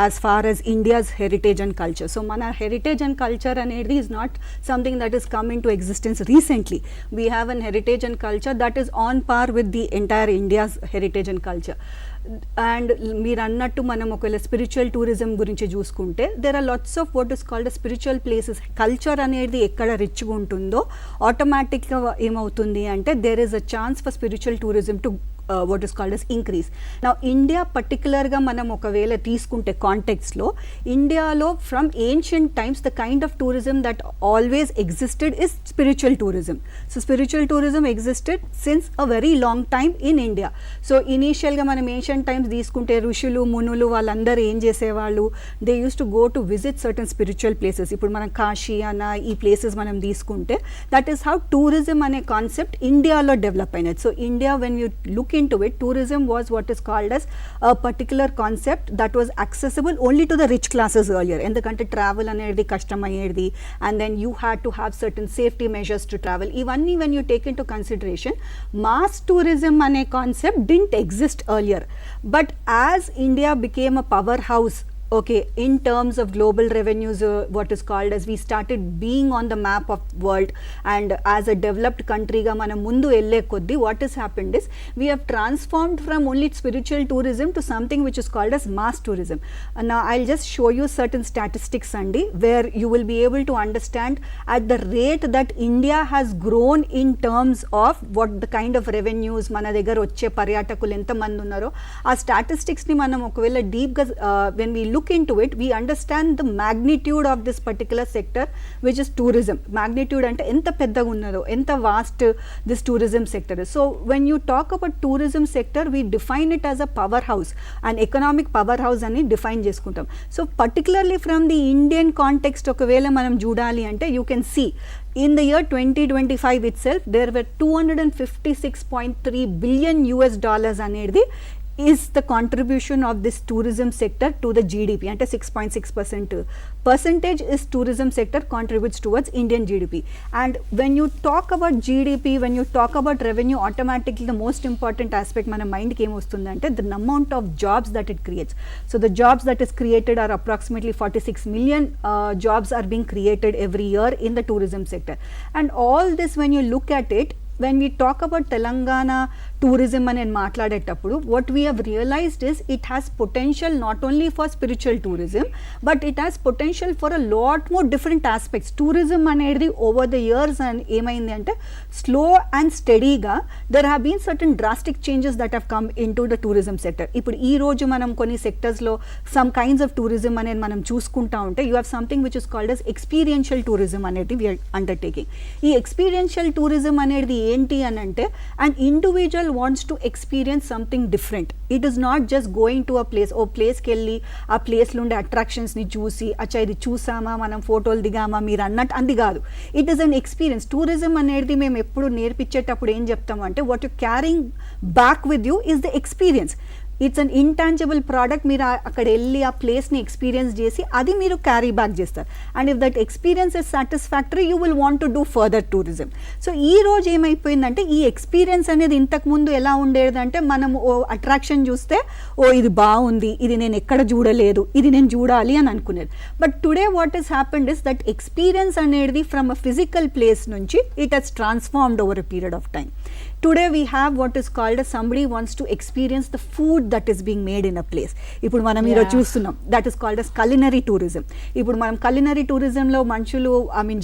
as far as India's heritage and culture. So mana heritage and culture anedi is not something that is come into existence recently. We have an heritage and culture that is on par with the entire India's heritage and culture. And మీరు అన్నట్టు మనం ఒకవేళ spiritual tourism గురించి చూసుకుంటే there are lots of what is called spiritual places. Culture అనేది ఎక్కడ రిచ్గా ఉంటుందో ఆటోమేటిక్గా ఏమవుతుంది అంటే there is a chance for spiritual tourism to what is called as increase. Now India particularగా మనం ఒకవేళ తీసుకుంటే కాంటెక్స్లో ఇండియాలో from ancient times the kind of tourism that always existed is spiritual tourism. So spiritual tourism existed since a very long time in India. So ఇనీషియల్గా మనం ancient times తీసుకుంటే ఋషులు మునులు వాళ్ళందరూ ఏం చేసేవాళ్ళు, they use to go to visit certain spiritual places. ఇప్పుడు మనం కాశీ అన్న ఈ ప్లేసెస్ మనం తీసుకుంటే దట్ ఈస్ హౌ టూరిజం అనే కాన్సెప్ట్ ఇండియాలో డెవలప్ అయినది. So India when you look into it, tourism was what is called as a particular concept that was accessible only to the rich classes earlier. Endukante travel anedi kashtam ayyedi, and then you had to have certain safety measures to travel. Ivanni when you take into consideration, mass tourism ane concept didn't exist earlier, but as India became a powerhouse, okay, in terms of global revenues, what is called as we started being on the map of world, and as a developed country ga mana mundu elle koddi what has happened is we have transformed from only spiritual tourism to something which is called as mass tourism. Now I'll just show you certain statistics andi where you will be able to understand at the rate that India has grown in terms of what the kind of revenues mana దగ్గర వచ్చే పర్యాటకులు ఎంత మంది ఉన్నారో ఆ statistics ని మనం ఒకవేళ డీప్ గా when we look into it, we understand the magnitude of this particular sector which is tourism. Magnitude ante enta peddaga unnado, enta vast this tourism sector is. So when you talk about tourism sector, we define it as a powerhouse, an economic powerhouse ani define చేసుకుంటాం. So particularly from the Indian context ఒకవేళ మనం చూడాలి అంటే you can see in the year 2025 itself there were 256.3 billion US dollars అనేది is the contribution of this tourism sector to the GDP. అంటే 6.6% percentage is tourism sector contributes towards Indian GDP. And when you talk about GDP, when you talk about revenue, automatically the most important aspect మన మైండ్కి ఏమొస్తుందంటే the amount of jobs that it creates. So the jobs that is created are approximately 46 million jobs are being created every year in the tourism sector. And all this when you look at it, when we talk about Telangana tourism అని మాట్లాడేటప్పుడు what we have realized is it has potential not only for spiritual tourism but it has potential for a lot more different aspects. Tourism అనేది over the years and ఏమైంది అంటే slow and steadyగా there have been certain drastic changes that have come into the tourism sector. ఇప్పుడు ఈ రోజు మనం కొన్ని సెక్టర్స్లో some kinds of tourism అనేది మనం చూసుకుంటా ఉంటే you have something which is called as experiential tourism అనేది we are undertaking. ఈ experiential tourism అనేది ఏంటి అని అంటే an individual wants to experience something different. It is not just going to a place, ఓ ప్లేస్కి వెళ్ళి ఆ ప్లేస్లో ఉండే అట్రాక్షన్స్ని చూసి అచ్చా ఇది చూసామా మనం ఫోటోలు దిగామా మీరు అన్నట్టు అంది కాదు. It is an experience. Tourism అనేది మేము ఎప్పుడు నేర్పించేటప్పుడు ఏం చెప్తాము అంటే what you carrying back with you is the experience. It's an intangible product. మీరు అక్కడ వెళ్ళి ఆ ప్లేస్ని ఎక్స్పీరియన్స్ చేసి అది మీరు క్యారీ బ్యాక్ చేస్తారు. And if that experience is satisfactory you will want to do further tourism. So ఈ రోజు ఏమైపోయిందంటే ఈ ఎక్స్పీరియన్స్ అనేది ఇంతకుముందు ఎలా ఉండేదంటే మనం ఓ అట్రాక్షన్ చూస్తే ఓ ఇది బాగుంది, ఇది నేను ఎక్కడ చూడలేదు, ఇది నేను చూడాలి అని అనుకునేది. But today what is happened is that experience అనేది ఫ్రమ్ అ ఫిజికల్ ప్లేస్ నుంచి it has transformed over a period of time. Today we have what is called as somebody wants to experience the food that is being made in a place. ఇప్పుడు మనం ఈరోజు చూస్తున్నాం that is called as culinary tourism. ఇప్పుడు మనం culinary tourismలో మనుషులు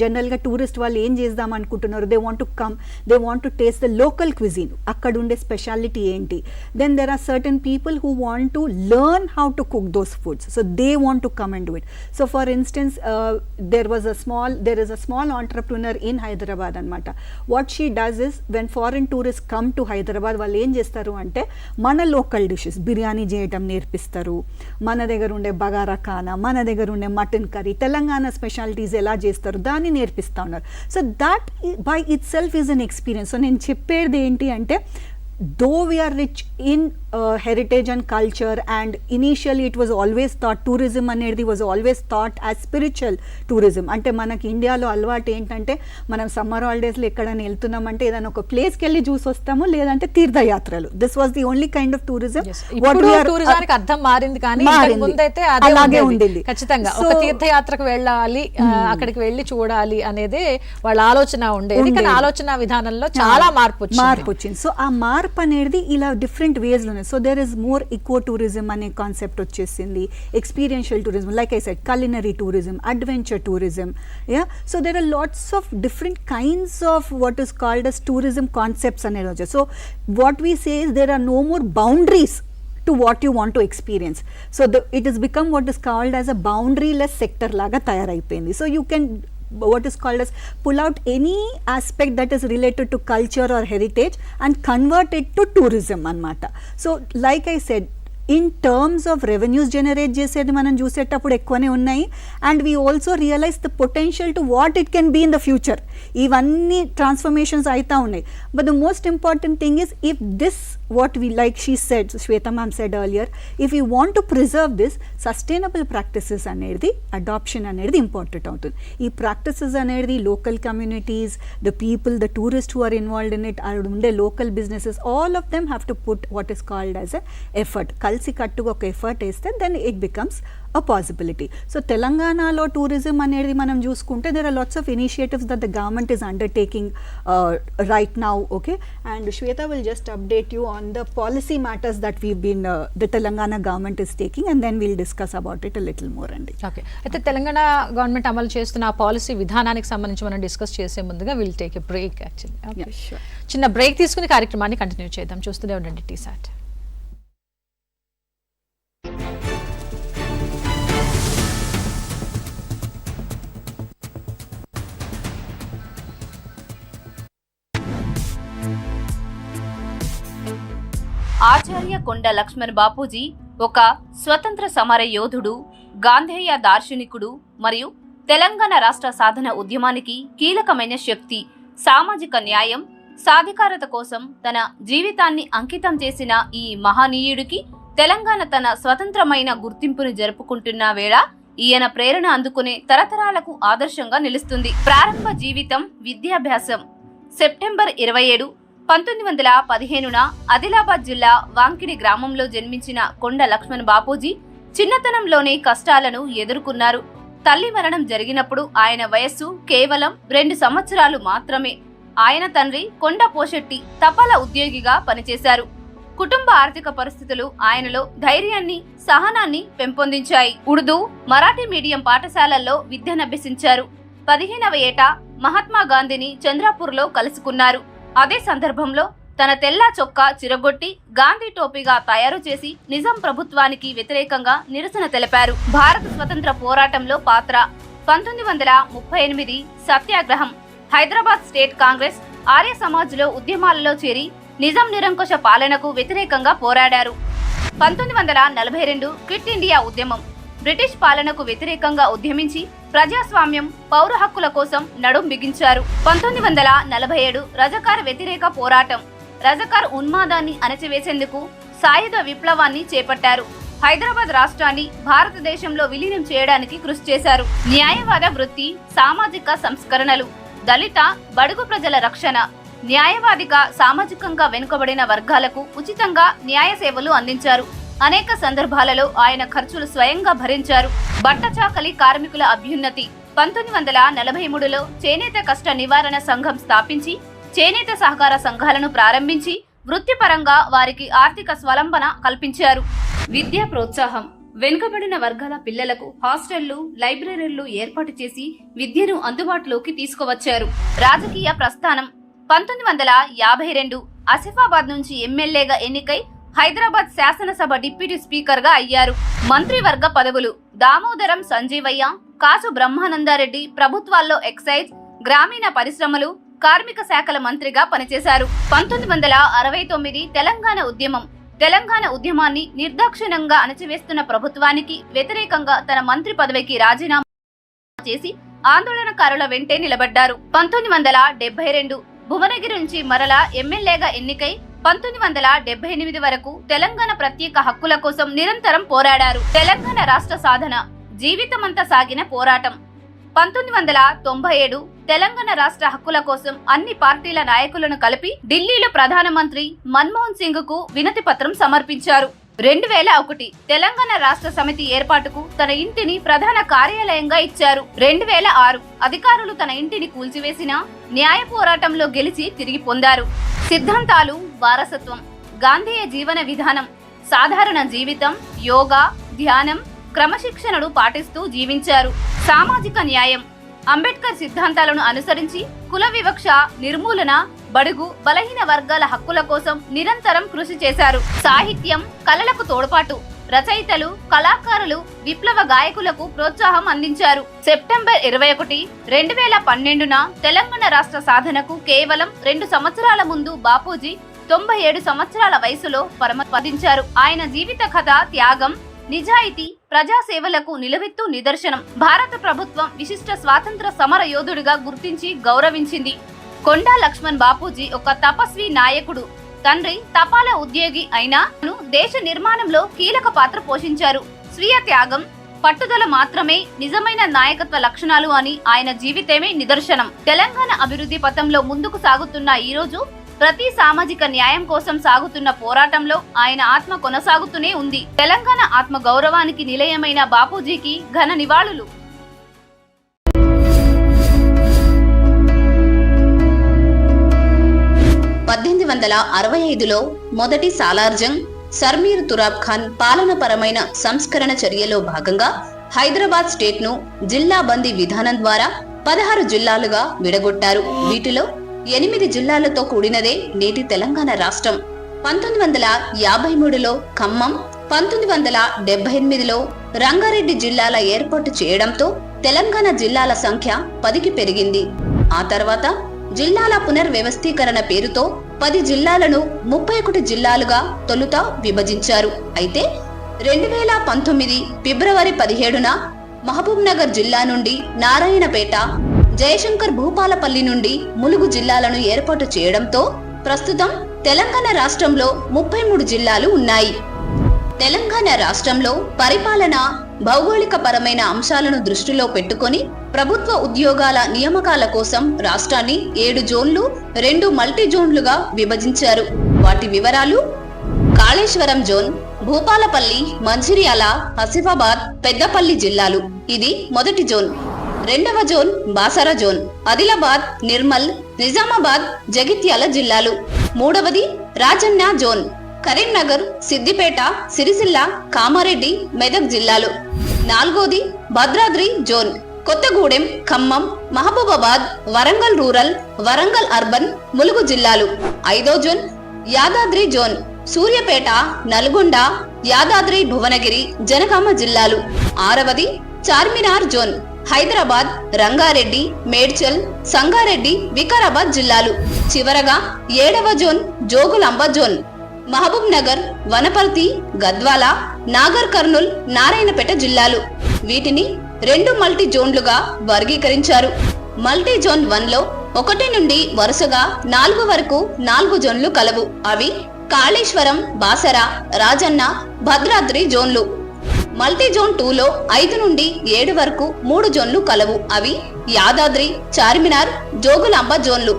జనరల్గా tourist వాళ్ళు ఏం చేద్దాం అనుకుంటున్నారు, they want to come, they want to taste the local cuisine. అక్కడ ఉండే స్పెషాలిటీ ఏంటి. Then there are certain people who want to learn how to cook those foods. So they want to come and do it. So for instance there is a small entrepreneur in Hyderabad అన్నమాట. What she does is when foreign tourists come to Hyderabad వాళ్ళు ఏం చేస్తారు అంటే మన local dishes biryani చేయటం నేర్పిస్తారు, మన దగ్గర ఉండే బగారా ఖానా, మన దగ్గర ఉండే మటన్ కర్రీ, తెలంగాణ స్పెషాలిటీస్ ఎలా చేస్తారు దాన్ని నేర్పిస్తూ ఉన్నారు. So that by it self is an experience. So నేను చెప్పేది ఏంటి అంటే though we are rich in heritage and culture, and initially it was always thought tourism అనేది was always thought as spiritual tourism. అంటే మనకి ఇండియాలో అలవాటు ఏంటంటే మనం సమ్మర్ హాలిడేస్లో ఎక్కడైనా వెళ్తున్నామంటే ఏదైనా ఒక ప్లేస్కి వెళ్ళి చూసి వస్తాము, లేదంటే తీర్థయాత్రలు. This was the only kind of tourism. టూరిజానికి అర్థం మారింది కానీ ముందైతే అలాగే ఉండింది. ఖచ్చితంగా ఒక తీర్థయాత్రకు వెళ్ళాలి, అక్కడికి వెళ్ళి చూడాలి అనేది వాళ్ళ ఆలోచన ఉండేది. కానీ ఆలోచన విధానంలో చాలా మార్పు వచ్చింది. సో ఆ మార్పు మార్పు అనేది ఇలా డిఫరెంట్ వేస్లో ఉన్నాయి. So there is more eco tourism అనే కాన్సెప్ట్ వచ్చేసింది, experiential tourism, like I said culinary tourism, adventure tourism, yeah. So there are lots of different kinds of what is called as tourism concepts and all. So what we say is there are no more boundaries to what you want to experience. So it has become what is called as a boundaryless sector laga tayarayipindi. So you can what is called as pull out any aspect that is related to culture or heritage and convert it to tourism anamata. So like I said, in terms of revenues generate చేసేది మనం చూసేటప్పుడు ఎక్కువనే ఉన్నాయి, and we also realise the potential to what it can be in the future. ఇవన్నీ transformations అవుతా ఉన్నాయి. But the most important thing is if this what we, like she said, Shwetha ma'am said earlier, if we want to preserve this, sustainable practices anedi adoption anedi important avutundi. Ee practices anedi local communities, the people, the tourists who are involved in it, unde local businesses, all of them have to put what is called as a effort. Kalsi kattuga oka effort iste then it becomes a possibility. So Telanganalo tourism anedi manam chuskunte there are lots of initiatives that the government is undertaking right now, okay, and Shwetha will just update you on the policy matters that we've been the Telangana government is taking, and then we'll discuss about it a little more andi. Okay, అయితే Telangana government అమలు చేస్తున్న policy విధానానికి సంబంధించి మనం discuss చేసే ముందుగా will take a break actually. Yeah, sure. చిన్న break తీసుకుని కార్యక్రమాన్ని కంటిన్యూ చేద్దాం. చూస్తూనే ఉండండి టీసాట్. ఆచార్య కొండ లక్ష్మణ్ బాపూజీ ఒక స్వతంత్ర సమర యోధుడు, గాంధేయ దార్శనికుడు మరియు తెలంగాణ రాష్ట్ర సాధన ఉద్యమానికి కీలకమైన శక్తి. సామాజిక న్యాయం, సాధికారత కోసం తన జీవితాన్ని అంకితం చేసిన ఈ మహనీయుడికి తెలంగాణ తన స్వతంత్రమైన గుర్తింపును జరుపుకుంటున్న వేళ ఈయన ప్రేరణ అందుకునే తరతరాలకు ఆదర్శంగా నిలుస్తుంది. ప్రారంభ జీవితం, విద్యాభ్యాసం. సెప్టెంబర్ 27, 1915న ఆదిలాబాద్ జిల్లా వాంకిడి గ్రామంలో జన్మించిన కొండ లక్ష్మణ్ బాపూజీ చిన్నతనంలోనే కష్టాలను ఎదుర్కొన్నారు. తల్లి మరణం జరిగినప్పుడు ఆయన వయస్సు కేవలం 2 సంవత్సరాలు మాత్రమే. ఆయన తండ్రి కొండ పోషెట్టి తపాలా ఉద్యోగిగా పనిచేశారు. కుటుంబ ఆర్థిక పరిస్థితులు ఆయనలో ధైర్యాన్ని, సహనాన్ని పెంపొందించాయి. ఉర్దూ, మరాఠీ మీడియం పాఠశాలల్లో విద్యనభ్యసించారు. 15వ ఏట మహాత్మా గాంధీని చంద్రాపూర్లో కలుసుకున్నారు. అదే సందర్భంలో తన తెల్ల చొక్కా చిరగొట్టి గాంధీ టోపీగా తయారు చేసి నిజాం ప్రభుత్వానికి వ్యతిరేకంగా నిరసన తెలిపారు. భారత స్వతంత్ర పోరాటంలో పాత్ర. 1938 సత్యాగ్రహం. హైదరాబాద్ స్టేట్ కాంగ్రెస్, ఆర్య సమాజ్లో ఉద్యమాలలో చేరి నిజాం నిరంకుశ పాలనకు వ్యతిరేకంగా పోరాడారు. 1942 క్విట్ ఇండియా ఉద్యమం. బ్రిటిష్ పాలనకు వ్యతిరేకంగా ఉద్యమించి ప్రజాస్వామ్యం, పౌర హక్కుల కోసం నడుం బిగించారు. 1947 రజాకార్ వ్యతిరేక పోరాటం. రజాకార్ ఉన్మాదాన్ని అణచివేసేందుకు సాయుధ విప్లవాన్ని చేపట్టారు. హైదరాబాద్ రాష్ట్రాన్ని భారతదేశంలో విలీనం చేయడానికి కృషి చేశారు. న్యాయవాద వృత్తి, సామాజిక సంస్కరణలు, దళిత, బడుగు ప్రజల రక్షణ. న్యాయవాదిగా సామాజికంగా వెనుకబడిన వర్గాలకు ఉచితంగా న్యాయ సేవలు అందించారు. అనేక సందర్భాలలో ఆయన ఖర్చులు స్వయంగా భరించారు. బట్టచాకలి కార్మికుల అభ్యున్నతి. 1943లో చేనేత కష్ట నివారణ సంఘం స్థాపించి చేనేత సహకార సంఘాలను ప్రారంభించి వృత్తిపరంగా వారికి ఆర్థిక స్వలంబన కల్పించారు. విద్యా ప్రోత్సాహం. వెనుకబడిన వర్గాల పిల్లలకు హాస్టళ్లు, లైబ్రరీలు ఏర్పాటు చేసి విద్యను అందుబాటులోకి తీసుకువచ్చారు. రాజకీయ ప్రస్థానం. 1952 ఆసిఫాబాద్ నుంచి ఎమ్మెల్యేగా ఎన్నికై హైదరాబాద్ శాసనసభ డిప్యూటీ స్పీకర్ గా అయ్యారు. మంత్రివర్గ పదవులు. దామోదరం సంజీవయ్య, కాసు బ్రహ్మానందారెడ్డి ప్రభుత్వాల్లో ఎక్సైజ్, గ్రామీణ పరిశ్రమలు, కార్మిక శాఖల మంత్రిగా పనిచేశారు. 1969 తెలంగాణ ఉద్యమం. తెలంగాణ ఉద్యమాన్ని నిర్దాక్షిణ్యంగా అణచివేస్తున్న ప్రభుత్వానికి వ్యతిరేకంగా తన మంత్రి పదవికి రాజీనామా చేసి ఆందోళనకారుల వెంటే నిలబడ్డారు. 1972 భువనగిరి నుంచి మరలా ఎమ్మెల్యేగా ఎన్నికై 1978 వరకు తెలంగాణ ప్రత్యేక హక్కుల కోసం నిరంతరం పోరాడారు. తెలంగాణ రాష్ట్ర సాధన. జీవితమంతా సాగిన పోరాటం. 1997 తెలంగాణ రాష్ట్ర హక్కుల కోసం అన్ని పార్టీల నాయకులను కలిపి ఢిల్లీలో ప్రధానమంత్రి మన్మోహన్ సింగ్ కు వినతి పత్రం సమర్పించారు. 2001 తెలంగాణ రాష్ట్ర సమితి ఏర్పాటుకు తన ఇంటిని ప్రధాన కార్యాలయంగా ఇచ్చారు. 2006 అధికారులు తన ఇంటిని కూల్చివేసిన న్యాయ పోరాటంలో గెలిచి తిరిగి పొందారు. సిద్ధాంతాలు, వారసత్వం, గాంధేయ జీవన విధానం, సాధారణ జీవితం, యోగా, ధ్యానం, క్రమశిక్షణను పాటిస్తూ జీవించారు. సామాజిక న్యాయం, అంబేద్కర్ సిద్ధాంతాలను అనుసరించి కుల వివక్ష నిర్మూలన, బడుగు బలహీన వర్గాల హక్కుల కోసం నిరంతరం కృషి చేశారు. సాహిత్యం, కళలకు తోడ్పాటు, రచయితలు, కళాకారులు, విప్లవ గాయకులకు ప్రోత్సాహం అందించారు. సెప్టెంబర్ 21, 2012న తెలంగాణ రాష్ట్ర సాధనకు కేవలం 2 సంవత్సరాల ముందు బాపూజీ 97 సంవత్సరాల వయసులో పరమపదించారు. ఆయన జీవిత కథ త్యాగం, నిజాయితీ, ప్రజాసేవలకు నిలువెత్తు నిదర్శనం. భారత ప్రభుత్వం విశిష్ట స్వాతంత్ర సమర యోధుడిగా గుర్తించి గౌరవించింది. కొండా లక్ష్మణ్ బాపూజీ ఒక తపస్వి నాయకుడు. తండ్రి తపాలా ఉద్యోగి అయినా దేశ నిర్మాణంలో కీలక పాత్ర పోషించారు. స్వీయ త్యాగం, పట్టుదల మాత్రమే నిజమైన నాయకత్వ లక్షణాలు అని ఆయన జీవితమే నిదర్శనం. తెలంగాణ అభివృద్ధి పథంలో ముందుకు సాగుతున్న ఈ రోజు ప్రతి సామాజిక న్యాయం కోసం సాగుతున్న పోరాటంలో ఆయన ఆత్మ కొనసాగుతూనే ఉంది. తెలంగాణ ఆత్మ గౌరవానికి నిలయమైన బాపూజీకి ఘన నివాళులు. లో మొదటి సాలార్జంగ్ సర్మీర్ తురాబ్ ఖాన్ పాలనపరమైన సంస్కరణ చర్యలో భాగంగా హైదరాబాద్ స్టేట్ ను జిల్లా బందీ విధానం ద్వారా 16 జిల్లాలుగా విడగొట్టారు. వీటిలో 8 జిల్లాలతో కూడినదే నేటి తెలంగాణ రాష్ట్రం. 1953లో ఖమ్మం, 1978లో రంగారెడ్డి జిల్లాల ఏర్పాటు చేయడంతో తెలంగాణ జిల్లాల సంఖ్య 10కి పెరిగింది. ఆ తర్వాత జిల్లాల పునర్వ్యవస్థీకరణ పేరుతో 10 జిల్లాలను 31 జిల్లాలుగా తొలుత విభజించారు. అయితే 2019 ఫిబ్రవరి 17న మహబూబ్ నగర్ జిల్లా నుండి నారాయణపేట, జయశంకర్ భూపాలపల్లి నుండి ములుగు జిల్లాలను ఏర్పాటు చేయడంతో ప్రస్తుతం తెలంగాణ రాష్ట్రంలో 33 జిల్లాలు ఉన్నాయి. తెలంగాణ రాష్ట్రంలో పరిపాలన, భౌగోళిక పరమైన అంశాలను దృష్టిలో పెట్టుకొని ప్రభుత్వ ఉద్యోగాల నియామకాల కోసం రాష్ట్రాన్ని 7 జోన్లు, 2 మల్టీ జోన్లుగా విభజించారు. వాటి వివరాలు: కాళేశ్వరం జోన్, భూపాలపల్లి, మంచిర్యాల, ఆసిఫాబాద్, పెద్దపల్లి జిల్లాలు. ఇది మొదటి జోన్. రెండవ జోన్ బాసర జోన్, ఆదిలాబాద్, నిర్మల్, నిజామాబాద్, జగిత్యాల జిల్లాలు. మూడవది రాజన్న జోన్, కరీంనగర్, సిద్దిపేట, సిరిసిల్ల, కామారెడ్డి, మెదక్ జిల్లాలు. నాలుగోది Bhadradri zone, Kothagudem, Khammam, Mahabubabad, Warangal rural, Warangal urban, Mulugu జిల్లాలు. ఐదో జోన్ యాదాద్రి జోన్, సూర్యాపేట, నల్గొండ, యాదాద్రి, భువనగిరి, జనగామ జిల్లాలు. ఆరవది చార్మినార్ జోన్, హైదరాబాద్, రంగారెడ్డి, మేడ్చల్, సంగారెడ్డి, వికారాబాద్ జిల్లాలు. చివరగా 7వ జోన్ జోగులాంబ జోన్, మహబూబ్ నగర్, వనపర్తి, గద్వాల, నాగర్ కర్నూల్, నారాయణపేట జిల్లాలు. వీటిని 2 మల్టీ జోన్లుగా వర్గీకరించారు. మల్టీ జోన్ 1లో 1 నుండి వరుసగా 4 వరకు 4 జోన్లు కలవు. అవి కాళేశ్వరం, బాసర, రాజన్న, భద్రాద్రి జోన్లు. మల్టీ జోన్ 2లో 5 నుండి 7 వరకు 3 జోన్లు కలవు. అవి యాదాద్రి, చార్మినార్, జోగులాంబ జోన్లు.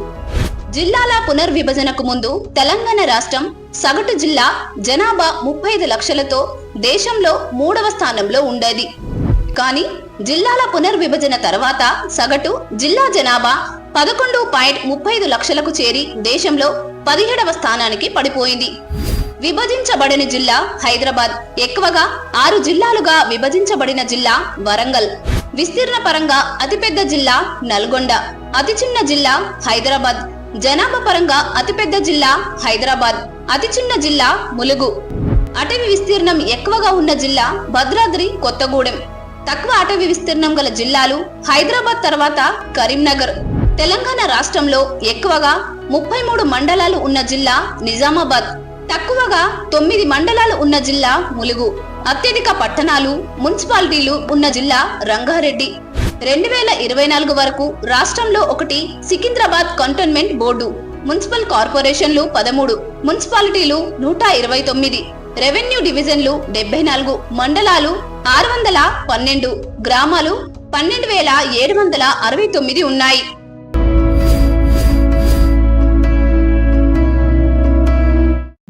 జిల్లాల పునర్విభజనకు ముందు తెలంగాణ రాష్ట్రం సగటు జిల్లా జనాభా 35 లక్షలతో దేశంలో 3వ స్థానంలో ఉండేది. కానీ జిల్లాల పునర్విభజన తర్వాత సగటు జిల్లా జనాభా 11.35 లక్షలకు చేరి దేశంలో 17వ స్థానానికి పడిపోయింది. విభజించబడిన జిల్లా హైదరాబాద్. ఎక్కువగా 6 జిల్లాలుగా విభజించబడిన జిల్లా వరంగల్. విస్తీర్ణ పరంగా అతిపెద్ద జిల్లా నల్గొండ. అతి చిన్న జిల్లా హైదరాబాద్. జనాభా పరంగా అతిపెద్ద జిల్లా హైదరాబాద్, అతి చిన్న జిల్లా ములుగు. అటవీ విస్తీర్ణం ఎక్కువగా ఉన్న జిల్లా భద్రాద్రి, కొత్తగూడెం. తక్కువ అటవీ విస్తీర్ణం గల జిల్లాలు హైదరాబాద్ తర్వాత కరీంనగర్. తెలంగాణ రాష్ట్రంలో ఎక్కువగా 33 మండలాలు ఉన్న జిల్లా నిజామాబాద్. తక్కువగా 9 మండలాలు ఉన్న జిల్లా ములుగు. అత్యధిక పట్టణాలు, మున్సిపాలిటీలు ఉన్న జిల్లా రంగారెడ్డి. 2024 వరకు రాష్ట్రంలో 1 సికింద్రాబాద్ కంటోన్మెంట్ బోర్డు. మున్సిపల్ కార్పొరేషన్లు 13, మున్సిపాలిటీలు 129, రెవెన్యూ డివిజన్లు 74, మండలాలు 612, గ్రామాలు 12,769 ఉన్నాయి.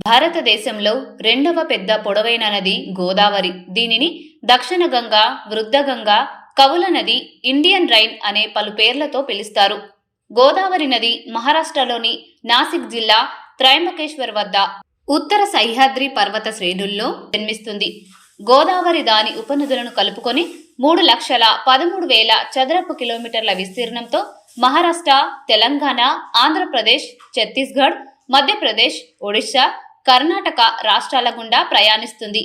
భారతదేశంలో 2వ పెద్ద పొడవైన నది గోదావరి. దీనిని దక్షిణ గంగా, వృద్ధ గంగా, కవుల నది, ఇండియన్ రైన్ అనే పలు పేర్లతో పిలుస్తారు. గోదావరి నది మహారాష్ట్రలోని నాసిక్ జిల్లా త్రయంబకేశ్వర్ వద్ద ఉత్తర సహ్యాద్రి పర్వత శ్రేణుల్లో జన్మిస్తుంది. గోదావరి దాని ఉపనదులను కలుపుకొని 3,13,000 చదరపు కిలోమీటర్ల విస్తీర్ణంతో మహారాష్ట్ర, తెలంగాణ, ఆంధ్రప్రదేశ్, ఛత్తీస్గఢ్, మధ్యప్రదేశ్, ఒడిశా, కర్ణాటక రాష్ట్రాల గుండా ప్రయాణిస్తుంది.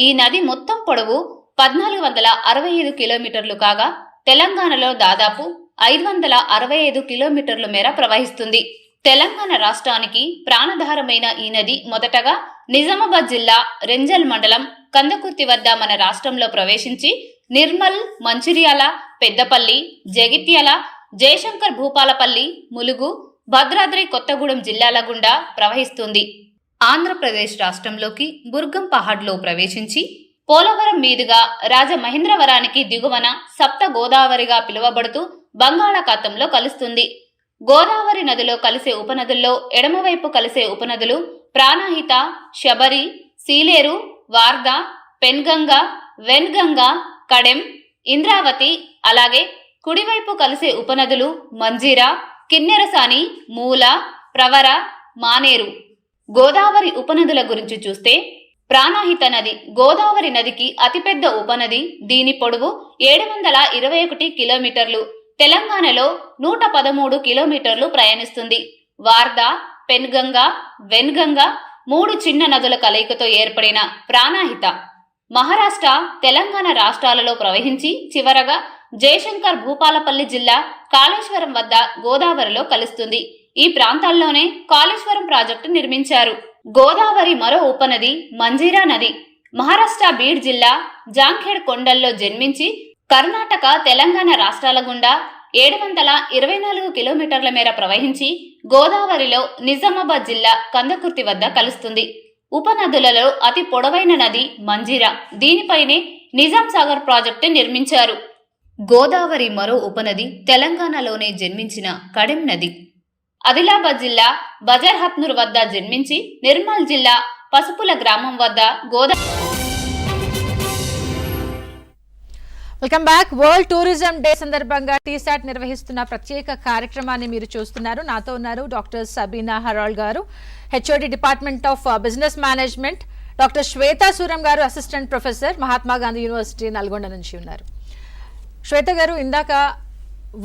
ఈ నది మొత్తం పొడవు 1,465 కిలోమీటర్లు కాగా తెలంగాణలో దాదాపు 565 కిలోమీటర్ల మేర ప్రవహిస్తుంది. తెలంగాణ రాష్ట్రానికి ప్రాణధారమైన ఈ నది మొదటగా నిజామాబాద్ జిల్లా రెంజల్ మండలం కందకుర్తి వద్ద మన రాష్ట్రంలో ప్రవేశించి నిర్మల్, మంచిర్యాల, పెద్దపల్లి, జగిత్యాల, జయశంకర్ భూపాలపల్లి, ములుగు, భద్రాద్రి కొత్తగూడెం జిల్లాల గుండా ప్రవహిస్తుంది. ఆంధ్రప్రదేశ్ రాష్ట్రంలోకి బుర్గం పహాడ్లో ప్రవేశించి పోలవరం మీదుగా రాజమహేంద్రవరానికి దిగువన సప్త గోదావరిగా పిలువబడుతూ బంగాళాఖాతంలో కలుస్తుంది. గోదావరి నదిలో కలిసే ఉపనదుల్లో ఎడమవైపు కలిసే ఉపనదులు ప్రాణహిత, శబరి, సీలేరు, వార్ద, పెన్గంగ, వెన్గంగ, కడెం, ఇంద్రావతి. అలాగే కుడివైపు కలిసే ఉపనదులు మంజీరా, కిన్నెరసాని, మూల, ప్రవర, మానేరు. గోదావరి ఉపనదుల గురించి చూస్తే ప్రాణహిత నది గోదావరి నదికి అతిపెద్ద ఉపనది. దీని పొడవు 721 కిలోమీటర్లు. తెలంగాణలో 113 కిలోమీటర్లు ప్రయాణిస్తుంది. వార్ద, పెన్గంగ, వెన్గంగ 3 చిన్న నదుల కలయికతో ఏర్పడిన ప్రాణహిత మహారాష్ట్ర, తెలంగాణ రాష్ట్రాలలో ప్రవహించి చివరగా జయశంకర్ భూపాలపల్లి జిల్లా కాళేశ్వరం వద్ద గోదావరిలో కలుస్తుంది. ఈ ప్రాంతాల్లోనే కాళేశ్వరం ప్రాజెక్టు నిర్మించారు. గోదావరి మరో ఉపనది మంజీరా నది మహారాష్ట్ర బీడ్ జిల్లా జాంఖేడ్ కొండల్లో జన్మించి కర్ణాటక, తెలంగాణ రాష్ట్రాల గుండా 724 కిలోమీటర్ల మేర ప్రవహించి గోదావరిలో నిజామాబాద్ జిల్లా కందకుర్తి వద్ద కలుస్తుంది. ఉపనదులలో అతి పొడవైన నది మంజీరా. దీనిపైనే నిజాం సాగర్ ప్రాజెక్టు నిర్మించారు. గోదావరి మరో ఉపనది తెలంగాణలోనే జన్మించిన కడెం నది. ఆదిలాబాద్ జిల్లా బజర్హత్నూర్ వద్ద జన్మించి నిర్మల్ జిల్లా పసుపుల గ్రామం వద్ద Godavari. Welcome back. World tourism day సందర్భంగా టీసాట్ నిర్వహిస్తున్న ప్రత్యేక కార్యక్రమాన్ని మీరు చూస్తున్నారు. నాతో ఉన్నారు doctor Sabina Haral garu, HOD department of business management, doctor Shweta Suram garu, assistant professor, Mahatma Gandhi university Nalgonda నుంచి ఉన్నారు. శ్వేత గారు, ఇందాక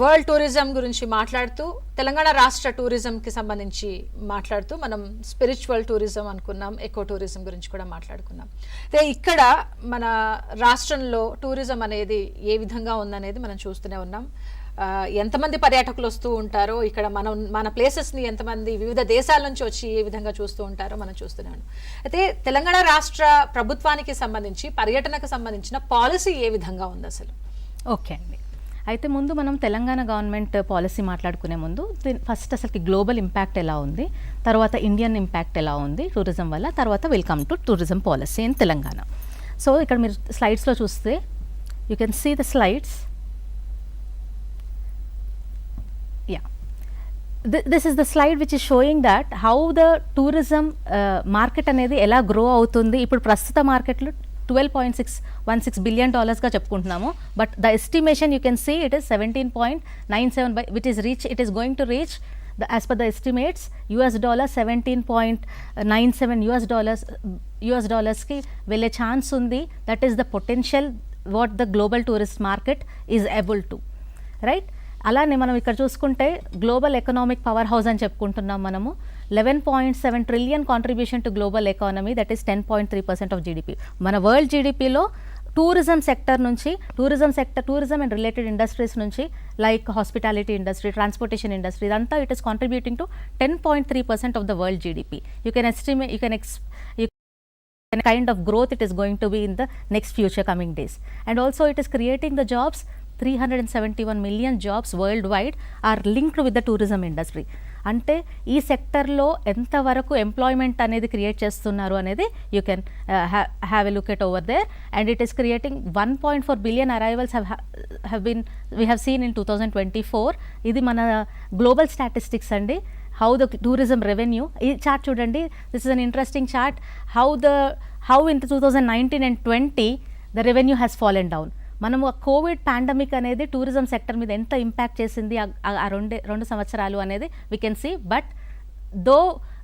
వరల్డ్ టూరిజం గురించి మాట్లాడుతూ తెలంగాణ రాష్ట్ర టూరిజంకి సంబంధించి మాట్లాడుతూ మనం స్పిరిచువల్ టూరిజం అనుకున్నాం, ఎకో టూరిజం గురించి కూడా మాట్లాడుకున్నాం. అయితే ఇక్కడ మన రాష్ట్రంలో టూరిజం అనేది ఏ విధంగా ఉందనేది మనం చూస్తూనే ఉన్నాం. ఎంతమంది పర్యాటకులు వస్తూ ఉంటారో, ఇక్కడ మన ప్లేసెస్ని ఎంతమంది వివిధ దేశాల నుంచి వచ్చి ఏ విధంగా చూస్తూ ఉంటారో మనం చూస్తూనే ఉన్నాం. అయితే తెలంగాణ రాష్ట్ర ప్రభుత్వానికి సంబంధించి పర్యటనకు సంబంధించిన పాలసీ ఏ విధంగా ఉంది అసలు? ఓకే అండి, అయితే ముందు మనం తెలంగాణ గవర్నమెంట్ పాలసీ మాట్లాడుకునే ముందు ఫస్ట్ అసలుకి గ్లోబల్ ఇంపాక్ట్ ఎలా ఉంది, తర్వాత ఇండియన్ ఇంపాక్ట్ ఎలా ఉంది టూరిజం వల్ల, తర్వాత welcome to tourism policy in Telangana. So ఇక్కడ మీరు స్లైడ్స్లో చూస్తే you can see the slides. This is the slide which is showing that how the tourism market అనేది ఎలా గ్రో అవుతుంది. ఇప్పుడు ప్రస్తుత మార్కెట్లో $12.616 billion గా చెప్పుకుంటున్నాము. But the estimation you can see it is 17.97 which is it is going to reach as per the estimates $17.97 కి వెళ్ళే ఛాన్స్ ఉంది. That is the potential what the global tourist market is able to, right. అలానే మనం ఇక్కడ చూసుకుంటే global economic power house అని చెప్పుకుంటున్నాం మనము. 11.7 trillion contribution to global economy, that is 10.3% of GDP. మన వరల్డ్ జీడిపిలో టూరిజం సెక్టర్ నుంచి, టూరిజం అండ్ రిలేటెడ్ ఇండస్ట్రీస్ నుంచి like hospitality industry, transportation industry, ఇదంతా it is contributing to 10.3% of the world GDP. You can kind of growth it is going to be in the next future coming days. And also it is creating the jobs. 371 million jobs worldwide are linked with the tourism industry. అంటే ఈ సెక్టర్లో ఎంతవరకు employment అనేది create చేస్తున్నారు అనేది you can have a look at over there. And it is creating 1.4 billion arrivals we have seen in 2024. ఇది మన global statistics అండి. హౌ ద టూరిజం రెవెన్యూ, ఈ చార్ట్ చూడండి, this is an interesting chart. How in 2019 and 20 the revenue has fallen down. మనము Covid pandemic అనేది tourism sector మీద ఎంత impact చేసింది ఆ రెండు సంవత్సరాలు అనేది we can see. But though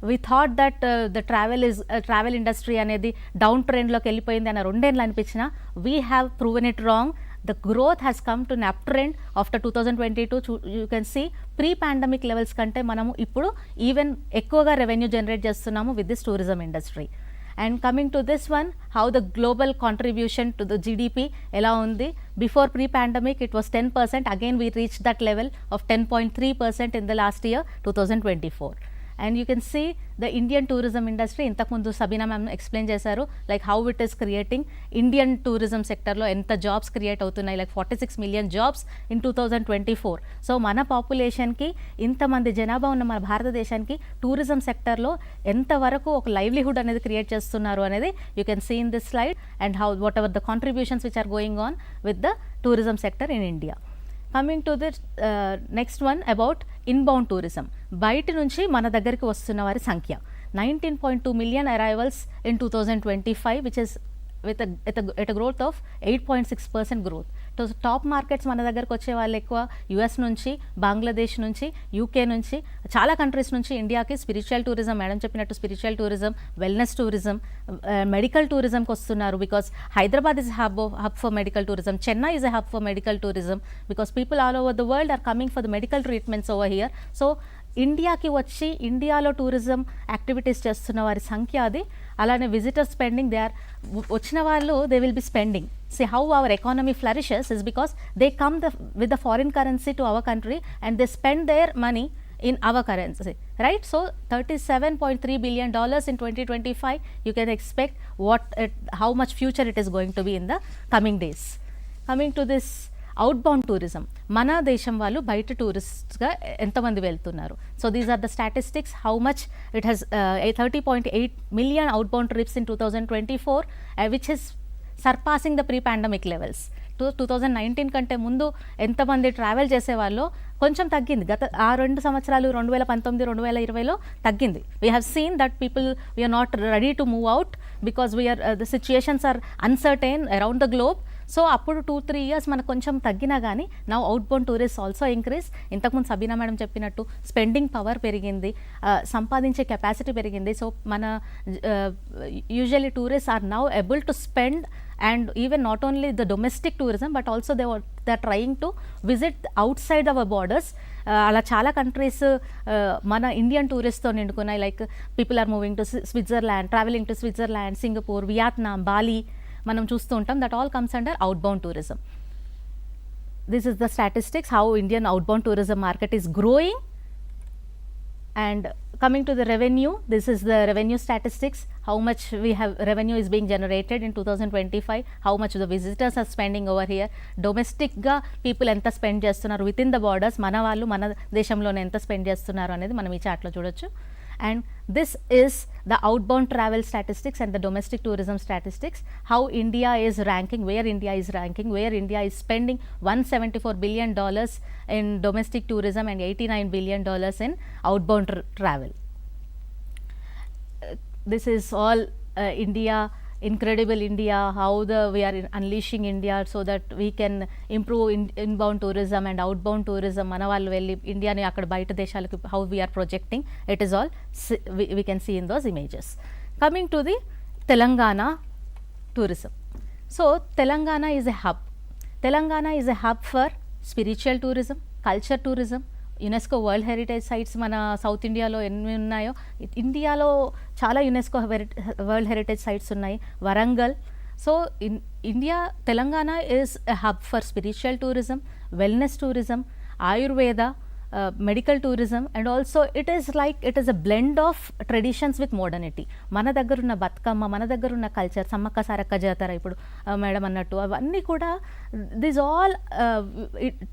we thought that the travel industry అనేది డౌన్ ట్రెండ్లోకి వెళ్ళిపోయింది అన్న 2 ఏళ్ళు అనిపించినా we have proven it wrong. The growth has come to an uptrend after 2022. You can see pre-pandemic levels కంటే మనము ఇప్పుడు ఈవెన్ ఎక్కువగా revenue generate చేస్తున్నాము with this tourism industry. And coming to this one, how the global contribution to the GDP ఎలా ఉంది, before pre-pandemic it was 10%, again we reached that level of 10.3% in the last year 2024. And you can see the Indian tourism industry, ఇంతకుముందు Sabina ma'am explain చేశారు like how it is creating Indian tourism సెక్టర్లో ఎంత jobs create అవుతున్నాయి, like 46 million jobs in 2024. So మన పాపులేషన్కి ఇంతమంది జనాభా ఉన్న మన భారతదేశానికి టూరిజం సెక్టర్లో ఎంతవరకు ఒక లైవ్లీహుడ్ అనేది క్రియేట్ చేస్తున్నారు అనేది you can see in this slide and how whatever the contributions which are going on with the tourism sector in India. Coming to this next one about inbound tourism, బయట నుంచి మన దగ్గరికి వస్తున్న వారి సంఖ్య 19.2 million arrivals in 2025 which is with a growth of 8.6% growth. So top markets మన దగ్గరకు వచ్చే వాళ్ళు ఎక్కువ యుఎస్ నుంచి, బంగ్లాదేశ్ నుంచి, యూకే నుంచి, చాలా కంట్రీస్ నుంచి ఇండియాకి స్పిరిచువల్ టూరిజం, మేడం చెప్పినట్టు spiritual tourism, wellness tourism, medical టూరిజంకి వస్తున్నారు. Because Hyderabad is hub for medical tourism, Chennai is a hub for medical tourism, because people all over the world are coming for the medical treatments over here. So ఇండియాకి వచ్చి ఇండియాలో tourism activities చేస్తున్న వారి సంఖ్య అది. అలానే విజిటర్ స్పెండింగ్, దే ఆర్ వచ్చిన వాళ్ళు they will be spending. See how our economy flourishes is because they come with the foreign currency to our country and they spend their money in our currency, right? So $37.3 billion in 2025, you can expect how much future it is going to be in the coming days. Coming to this outbound tourism, మన దేశం వాళ్ళు బయట టూరిస్ట్గా ఎంతమంది వెళ్తున్నారు. So these are the statistics, how much it has 30.8 million outbound trips in 2024 which is surpassing the pre pandemic levels. 2019 కంటే ముందు ఎంతమంది ట్రావెల్ చేసేవాళ్ళు కొంచెం తగ్గింది. గత 2 సంవత్సరాలు 2019, 2020లో తగ్గింది. We have seen that people we're not ready to move out because we're the situations are uncertain around the globe. So అప్పుడు 2-3 years మనకు కొంచెం తగ్గినా కానీ now outbound tourist also increase. ఇంతకుముందు సబీనా మేడం చెప్పినట్టు స్పెండింగ్ పవర్ పెరిగింది, సంపాదించే కెపాసిటీ పెరిగింది. సో మన usually tourist are now able to spend, and even not only the domestic tourism but also they are trying to visit outside our borders. అలా చాలా countries మన Indian టూరిస్ట్తో నిండుకున్నాయి. Like people are moving to Switzerland, travelling to Switzerland, Singapore, Vietnam, Bali మనం చూస్తూ ఉంటాం. That all comes under outbound tourism. This is the statistics how Indian outbound tourism market is growing. And coming to the revenue, this is the revenue statistics, how much we have revenue is being generated in 2025, how much the visitors are spending over here, domestic ga people enta spend చేస్తున్నారు within the borders, మన వాళ్ళు మన దేశంలోనే ఎంత spend చేస్తున్నారు అనేది మనం ఈ చార్ట్లో చూడొచ్చు. And this is the outbound travel statistics and the domestic tourism statistics, how India is ranking, where India is ranking, where India is spending $174 billion in domestic tourism and $89 billion in outbound travel. This is all India, incredible India, how we are unleashing India so that we can improve inbound tourism and outbound tourism. మన వాళ్ళు వెళ్ళి ఇండియాని అక్కడ బయట దేశాలకు how we are projecting, it is all we can see in those images. Coming to the Telangana tourism. So Telangana is a hub. Telangana is a hub for spiritual tourism, culture tourism, UNESCO world heritage sites మన south ఇండియాలో ఎన్ని ఉన్నాయో, ఇండియాలో చాలా UNESCO world heritage sites ఉన్నాయి. Warangal. So India, Telangana is a hub for spiritual tourism, wellness tourism, Ayurveda, medical tourism, and also it is a blend of traditions with modernity. మన దగ్గరున్న బతుకమ్మ, మన దగ్గరున్న కల్చర్, సమ్మక్క సారక్క జాతర ఇప్పుడు మేడం అన్నట్టు, అవన్నీ కూడా this all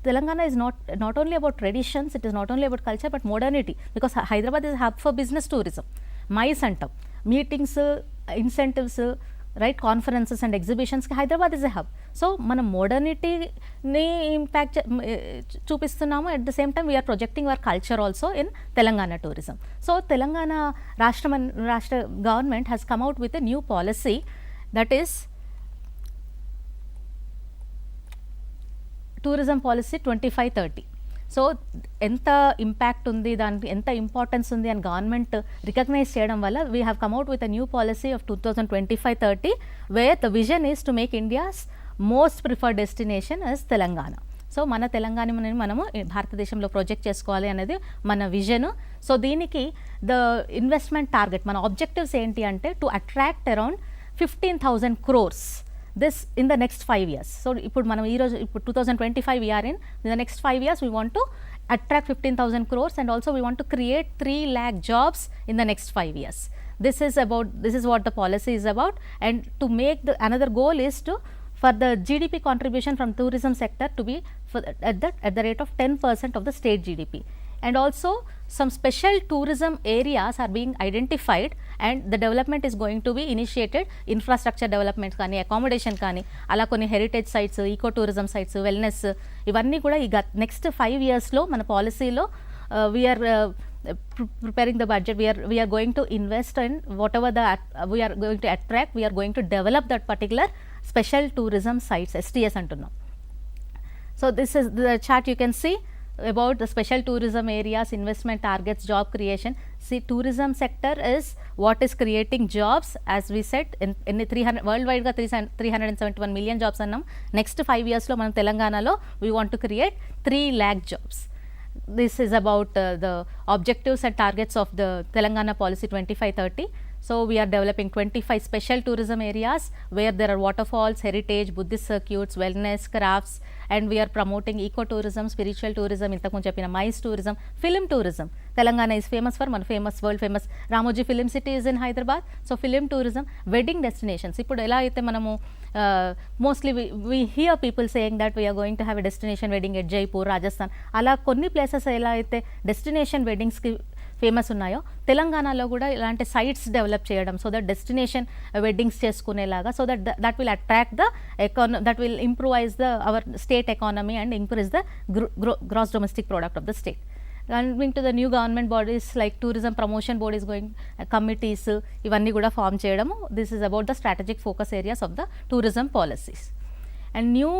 Telangana is not only about traditions, it is not only about culture but modernity. Because Hyderabad is hub for business tourism. MICE అంటాం, meetings, incentives, right, conferences and ఎగ్జిబిషన్స్కి Hyderabad is a hub. So మనం మోడర్నిటీని impact చూపిస్తున్నాము, at the same time we're projecting our culture also in Telangana tourism. So Telangana రాష్ట్ర government has come out with a new policy, that is tourism policy 2530. So ఎంత impact ఉంది, దానికి ఎంత importance ఉంది అని గవర్నమెంట్ రికగ్నైజ్ చేయడం వల్ల we have come out with a new policy of 2025-30 where the vision is to make India's most preferred destination as Telangana. So మన తెలంగాణని మనము భారతదేశంలో ప్రొజెక్ట్ చేసుకోవాలి అనేది మన విజన్. సో దీనికి ద ఇన్వెస్ట్మెంట్ టార్గెట్, మన ఆబ్జెక్టివ్స్ ఏంటి అంటే to attract around 15,000 crores this in the next 5 years. So ఇప్పుడు మనం ఈరోజు ఇప్పుడు 2025 we are in the next 5 years we want to attract 15,000 crores and also we want to create 3 lakh jobs in the next 5 years. This is what the policy is about, and to make the another goal is to for the GDP contribution from tourism sector to be at the rate of 10% of the state GDP. And also some special tourism areas are being identified and the development is going to be initiated. Infrastructure development కానీ, accommodation కానీ, అలా కొన్ని heritage sites, eco tourism sites, wellness, ఇవన్నీ కూడా ఈ next 5 yearsలో మన పాలసీలో we're preparing the budget. We are going to invest in whatever we are going to attract. We are going to develop that particular special tourism sites, STS అంటున్నాం. So this is the chart you can see about the special tourism areas, investment targets, job creation. See, tourism sector is what is creating jobs, as we said, in 300 worldwide ga 371 million jobs annam. Next 5 years lo manam Telanganalo we want to create 3 lakh jobs. This is about the objectives and targets of the Telangana policy 25-30. So we are developing 25 special tourism areas where there are waterfalls, heritage, Buddhist circuits, wellness, crafts, and we are promoting eco-tourism, spiritual tourism, intaku cheppina MICE tourism, film tourism. Telangana is famous for world famous Ramoji Film City is in Hyderabad. So film tourism, wedding destinations. Ippudu ela aithe manamu mostly we hear people saying that we are going to have a destination wedding at Jaipur, Rajasthan. Ala konni places ela aithe destination weddings ki famous ఉన్నాయో తెలంగాణలో కూడా ఇలాంటి sites develop చేయడం, so that destination weddings చేసుకునేలాగా, so that will attract the that will improvise the our state economy and increase the gross domestic product of the state. Coming to the new government bodies like tourism promotion board is going, committees ఇవన్నీ కూడా form చేయడము. This is about the strategic focus areas of the tourism policies. And new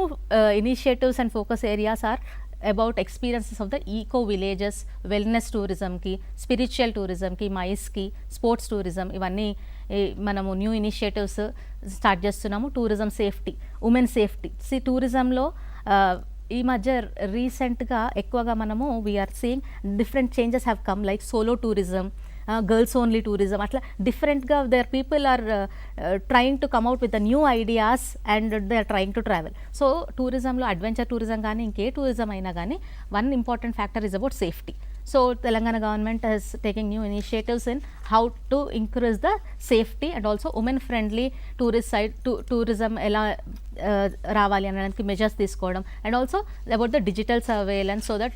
initiatives and focus areas are about experiences of the eco villages, wellness tourism ki, spiritual tourism ki, MICE ki, sports tourism, ఇవన్నీ మనము new initiatives start చేస్తున్నాము. Tourism safety, women safety. సి టూరిజంలో ఈ మధ్య రీసెంట్గా ఎక్కువగా మనము we're seeing different changes have come, like solo tourism, girls only tourism, atla different ga their people are trying to come out with the new ideas and they are trying to travel. So tourism lo adventure tourism gaani inke tourism aina gaani one important factor is about safety. So Telangana government is taking new initiatives in how to increase the safety and also women friendly tourist site tourism ela రావాలి అనడానికి measures తీసుకోవడం, and also about the digital surveillance so that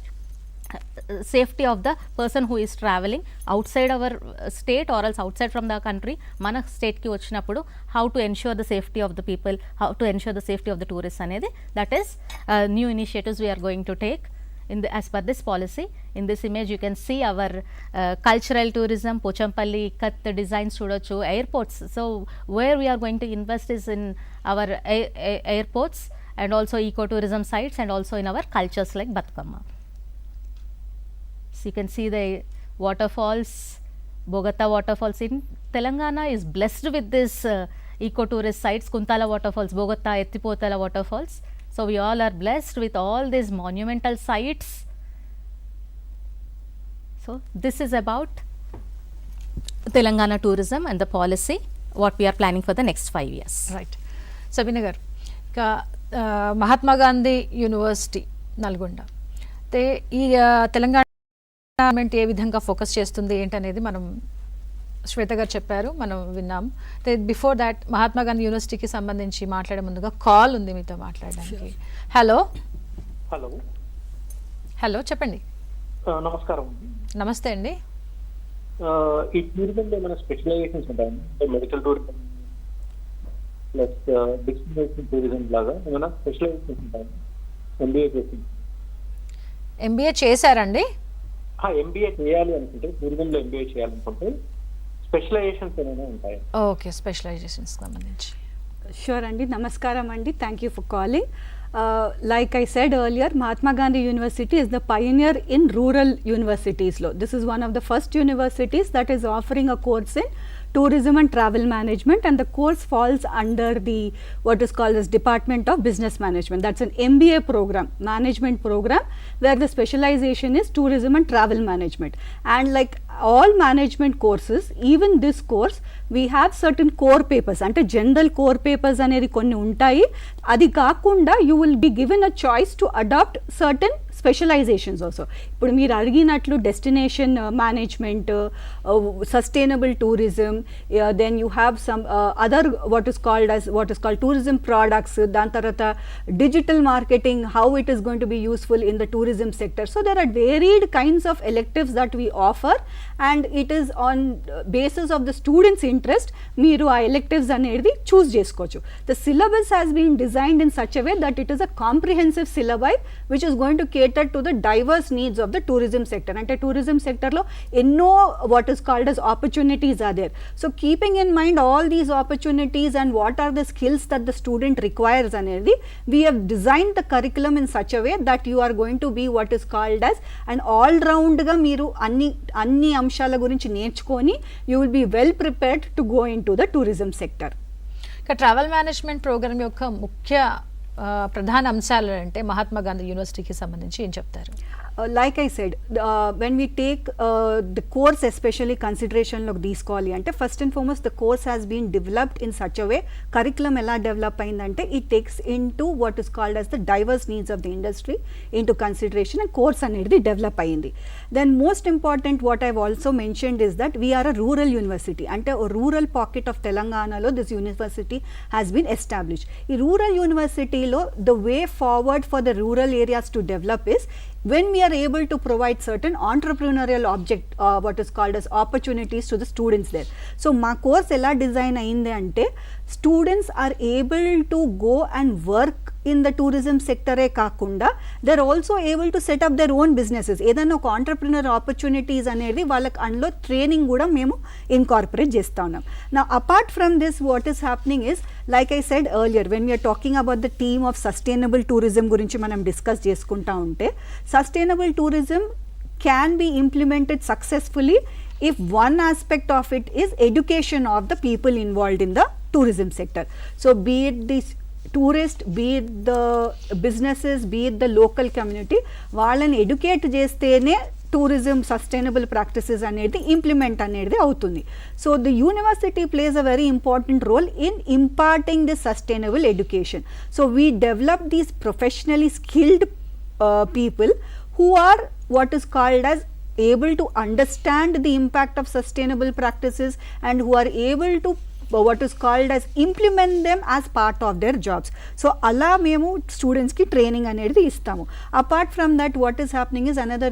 safety of the person who is traveling outside our state or else outside from the country మన state కి వచ్చినప్పుడు how to ensure the safety of the people, how to ensure the safety of the tourists అనేది, that is new initiatives we are going to take in the, as per this policy. In this image you can see our cultural tourism, Pochampalli, Ikkat designs చూడొచ్చు, airports. So where we are going to invest is in our airports and also ecotourism sites and also in our cultures like Batkamma. So you can see the waterfalls, Bogata waterfalls in Telangana is blessed with this ecotourist sites, Kuntala waterfalls, Bogata, Ettipotala waterfalls. So we all are blessed with all these monumental sites. So this is about Telangana tourism and the policy, what we are planning for the next 5 years. రైట్. సబీనా గారు, ఇంకా Mahatma Gandhi university Nalgonda అయితే ఈ Telangana government ఏ విధంగా focus చేస్తుంది ఏంటనేది మనం శ్వేత గారు చెప్పారు, మనం విన్నాం. బిఫోర్ దాట్ మహాత్మా గాంధీ యూనివర్సిటీకి సంబంధించి మాట్లాడే ముందుగా కాల్ ఉంది మీతో మాట్లాడడానికి. హలో హలో హలో చెప్పండి. నమస్కారం. నమస్తే అండి. ఈ టూరిజంలో ఏమైనా స్పెషలైజేషన్స్ ఉంటాయండి? Medical tourism plus destination tourism లాగా ఏమైనా స్పెషలైజేషన్స్ ఉంటాయి? ఎంబీఏ చేసి ఎంబీఏ చేశారండి? ఎంబీఏ చేయాలి అనుకుంటే, టూరిజంలో ఎంబీఏ చేయాలనుకుంటే స్పెషలైజేషన్స్ ఏమైనా ఉంటాయి? ఓకే, స్పెషలైజేషన్స్ సంబంధించి. షూర్ అండి. నమస్కారం అండి, thank you for calling. Like I said earlier, Mahatma Gandhi University is the pioneer in rural universities. This is one of the first universities that is offering a course in tourism and travel management, and the course falls under the what is called as Department of Business Management. That's an MBA program, management program, where the specialization is tourism and travel management. And like all management courses, even this course, we have certain core papers, ante general core papers anedi konni untayi. Adi kaakunda you will be given a choice to adopt certain specialisations also. ఇప్పుడు మీరు అడిగినట్లు destination management, sustainable tourism, then you have some other what is called tourism products, దాని తర్వాత digital marketing, how it is going to be useful in the tourism sector. So there are varied kinds of electives that we offer, and it is on basis of the students interest మీరు ఆ electives అనేది choose చేసుకోవచ్చు. The syllabus has been designed in such a way that it is a comprehensive syllabus which is going to cater to the diverse needs of the tourism sector. And tourism sector lo enno what is called as opportunities are there. So keeping in mind all these opportunities and what are the skills that the student requires anedi, we have designed the curriculum in such a way that you are going to be what is called as an all round ga meeru anni amshala gurinchi నేర్చుకొని you will be well prepared to go into the tourism sector. Travel management programme యొక్క ముఖ్య ప్రధాన అంశాలు అంటే మహాత్మా గాంధీ యూనివర్సిటీకి సంబంధించి ఏం చెప్తారు? Like I said, when we take the course especially consideration look తీసుకోవాలి అంటే first and foremost the course has been developed in such a way, curriculum ఎలా develop అయిందంటే it takes into what is called as the diverse needs of the industry into consideration, and course అనేది develop అయింది. Then most important what I've also mentioned is that we are a rural university, అంటే rural pocket of తెలంగాణలో this university has been established. ఈ rural university లో the way forward for the rural areas to develop is when we are able to provide certain entrepreneurial what is called as opportunities to the students there. So మా course ఎలా design అయింది అంటే students are able to go and work in the tourism sector ఏ కాకుండా they are also able to set up their own businesses. ఏదైనా ఒక entrepreneur opportunities అనేది వాళ్ళకి అందులో ట్రైనింగ్ కూడా మేము ఇన్కార్పొరేట్ చేస్తూ ఉన్నాం. Now apart from this, what is happening is, like I said earlier, when we are talking about the theme of sustainable tourism గురించి మనం డిస్కస్ చేసుకుంటా ఉంటే, sustainable tourism can be implemented successfully if one aspect of it is education of the people involved in the tourism sector. So be it this tourist, be it the businesses, be it the local community, వాళ్ళని educate చేస్తేనే tourism sustainable practices అనేది implement అనేది అవుతుంది. So the university place a very important role in imparting this sustainable education. So we develop these professionally skilled people who are what is called as able to understand the impact of sustainable practices and who are able to what is called as implement them as part of their jobs. So ala memu students ki training anedi istamu. Apart from that, what is happening is another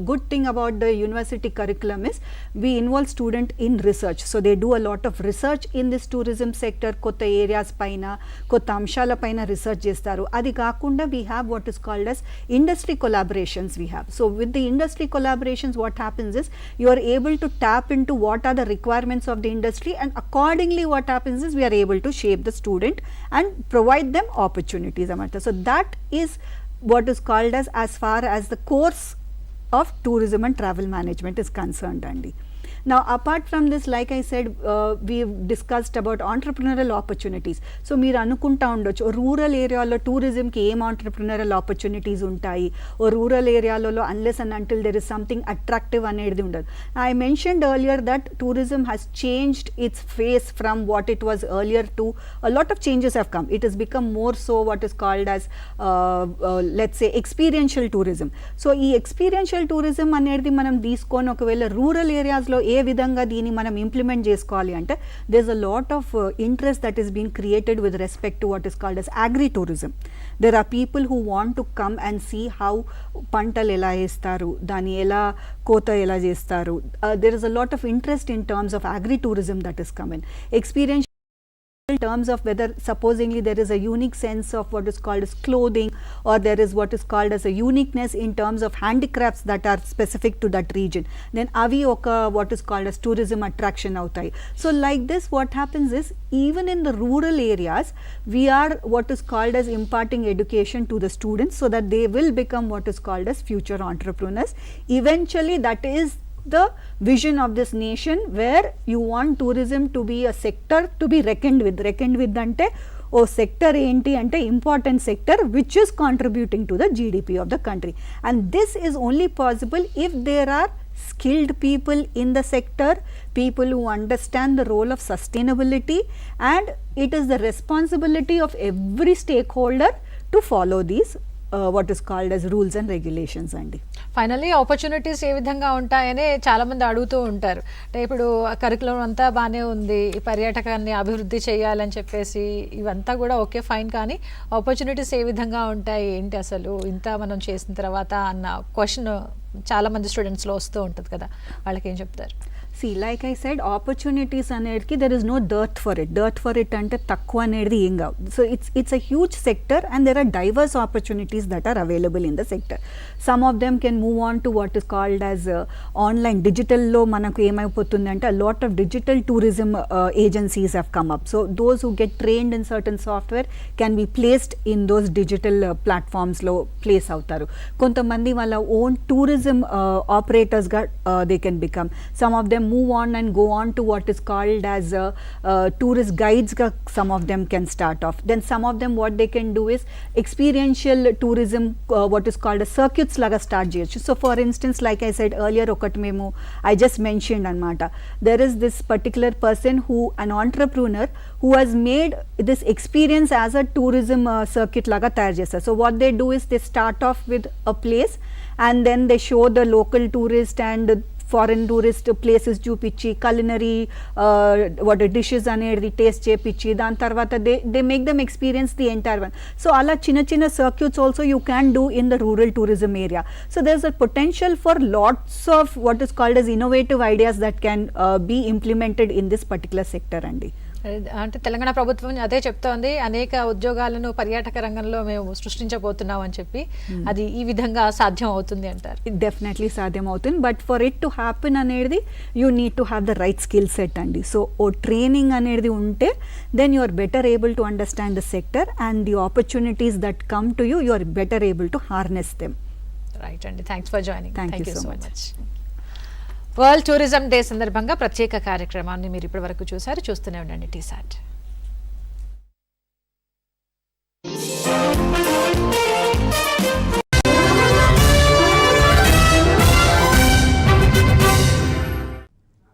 good thing about the university curriculum is we involve student in research. So they do a lot of research in this tourism sector, kotta areas paina, kotta amshala paina research chestaru. Adi kaakunda we have what is called as industry collaborations we have. So with the industry collaborations, what happens is you are able to tap into what are the requirements of the industry, and accordingly what happens is we are able to shape the student and provide them opportunities. So that is what is called as far as the course of tourism and travel management is concerned, Andy. Now apart from this, like I said, we've discussed about entrepreneurial opportunities. So మీరు అనుకుంటా ఉండొచ్చు rural ఏరియాలో టూరిజంకి ఏం entrepreneurial opportunities ఉంటాయి, ఓ rural ఏరియాలలో unless and until there is something attractive అనేది ఉండదు. I mentioned earlier that tourism has changed its face from what it was earlier to a lot of changes have come. It has become more so what is called as let's say experiential tourism. So ఈ experiential tourism అనేది మనం తీసుకొని ఒకవేళ rural ఏరియాస్లో ఏ విధంగా దీన్ని మనం implement చేసుకోవాలి అంటే there is a lot of interest that is being created with respect to what is called as agri tourism. There are people who want to come and see how పంటలు ఎలా వేస్తారు, దాన్ని ఎలా కోత ఎలా చేస్తారు. There is a lot of interest in terms of agri tourism that is coming. Experiential example, terms of whether supposingly there is a unique sense of what is called as clothing, or there is what is called as a uniqueness in terms of handicrafts that are specific to that region, then avi oka what is called as tourism attraction outai. So like this, what happens is, even in the rural areas, we are what is called as imparting education to the students so that they will become what is called as future entrepreneurs. Eventually, that is the vision of this nation, where you want tourism to be a sector to be reckoned with ante ఓ sector ఏంటి అంటే important sector which is contributing to the GDP of the country, and this is only possible if there are skilled people in the sector, people who understand the role of sustainability, and it is the responsibility of every stakeholder to follow these what is called as rules and regulations అండి. Finally opportunities ఏ విధంగా ఉంటాయని చాలా మంది అడుగుతూ ఉంటారు. అంటే ఇప్పుడు curriculum అంతా బాగానే ఉంది, ఈ పర్యాటకాన్ని అభివృద్ధి చేయాలని చెప్పేసి ఇవంతా కూడా ఓకే ఫైన్, కానీ ఆపర్చునిటీస్ ఏ విధంగా ఉంటాయి ఏంటి అసలు ఇంత మనం చేసిన తర్వాత అన్న క్వశ్చన్ చాలా మంది స్టూడెంట్స్లో వస్తూ ఉంటుంది కదా, వాళ్ళకి ఏం చెప్తారు? See, like I said, opportunities అనేది there is no dearth for it అంటే తక్కువ అనేది ఏం కావు. So it's a huge sector and there are diverse opportunities that are available in the sector. Some of them can move on to what is called as online digital లో మనకు ఏమైపోతుంది అంటే a lot of digital tourism agencies have come up. So those who get trained in certain software can be placed in those digital platforms లో place అవుతారు. కొంతమంది వాళ్ళ own tourism operators గా they can become. Some of them move on and go on to what is called as tourist guides ga some of them can start off. Then some of them what they can do is experiential tourism, what is called as circuits laga start cheyochu. So for instance, like I said earlier, okati memo I just mentioned anamata, there is this particular person who, an entrepreneur who has made this experience as a tourism circuit laga tayar chestar. So what they do is they start off with a place and then they show the local tourist and foreign tourist places చూపించి culinary what dishes అనేది taste చేపించి దాని తర్వాత they make them experience the entire one. So అలా చిన్న చిన్న circuits also you can do in the rural tourism area. So there is a potential for lots of what is called as innovative ideas that can be implemented in this particular sector అండి. అంటే తెలంగాణ ప్రభుత్వం అదే చెప్తోంది, అనేక ఉద్యోగాలను పర్యాటక రంగంలో మేము సృష్టించబోతున్నాం అని చెప్పి, అది ఈ విధంగా సాధ్యం అవుతుంది అంటారు? డెఫినెట్లీ సాధ్యం అవుతుంది, but for it to happen అనేది you need to have the right skill set అండి. సో ఓ ట్రైనింగ్ అనేది ఉంటే then you are better able to understand the sector and the opportunities that come to you, you are better able to harness them. Right అండి, thanks for joining. Thank you so much. World tourism day సందర్భంగా ప్రత్యేక కార్యక్రమాన్ని మీరు ఇప్పటి వరకు చూశారు. చూస్తూనే ఉండండి TSAT.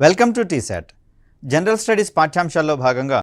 Welcome to T-SAT. General studies పాఠ్యాంశాల్లో భాగంగా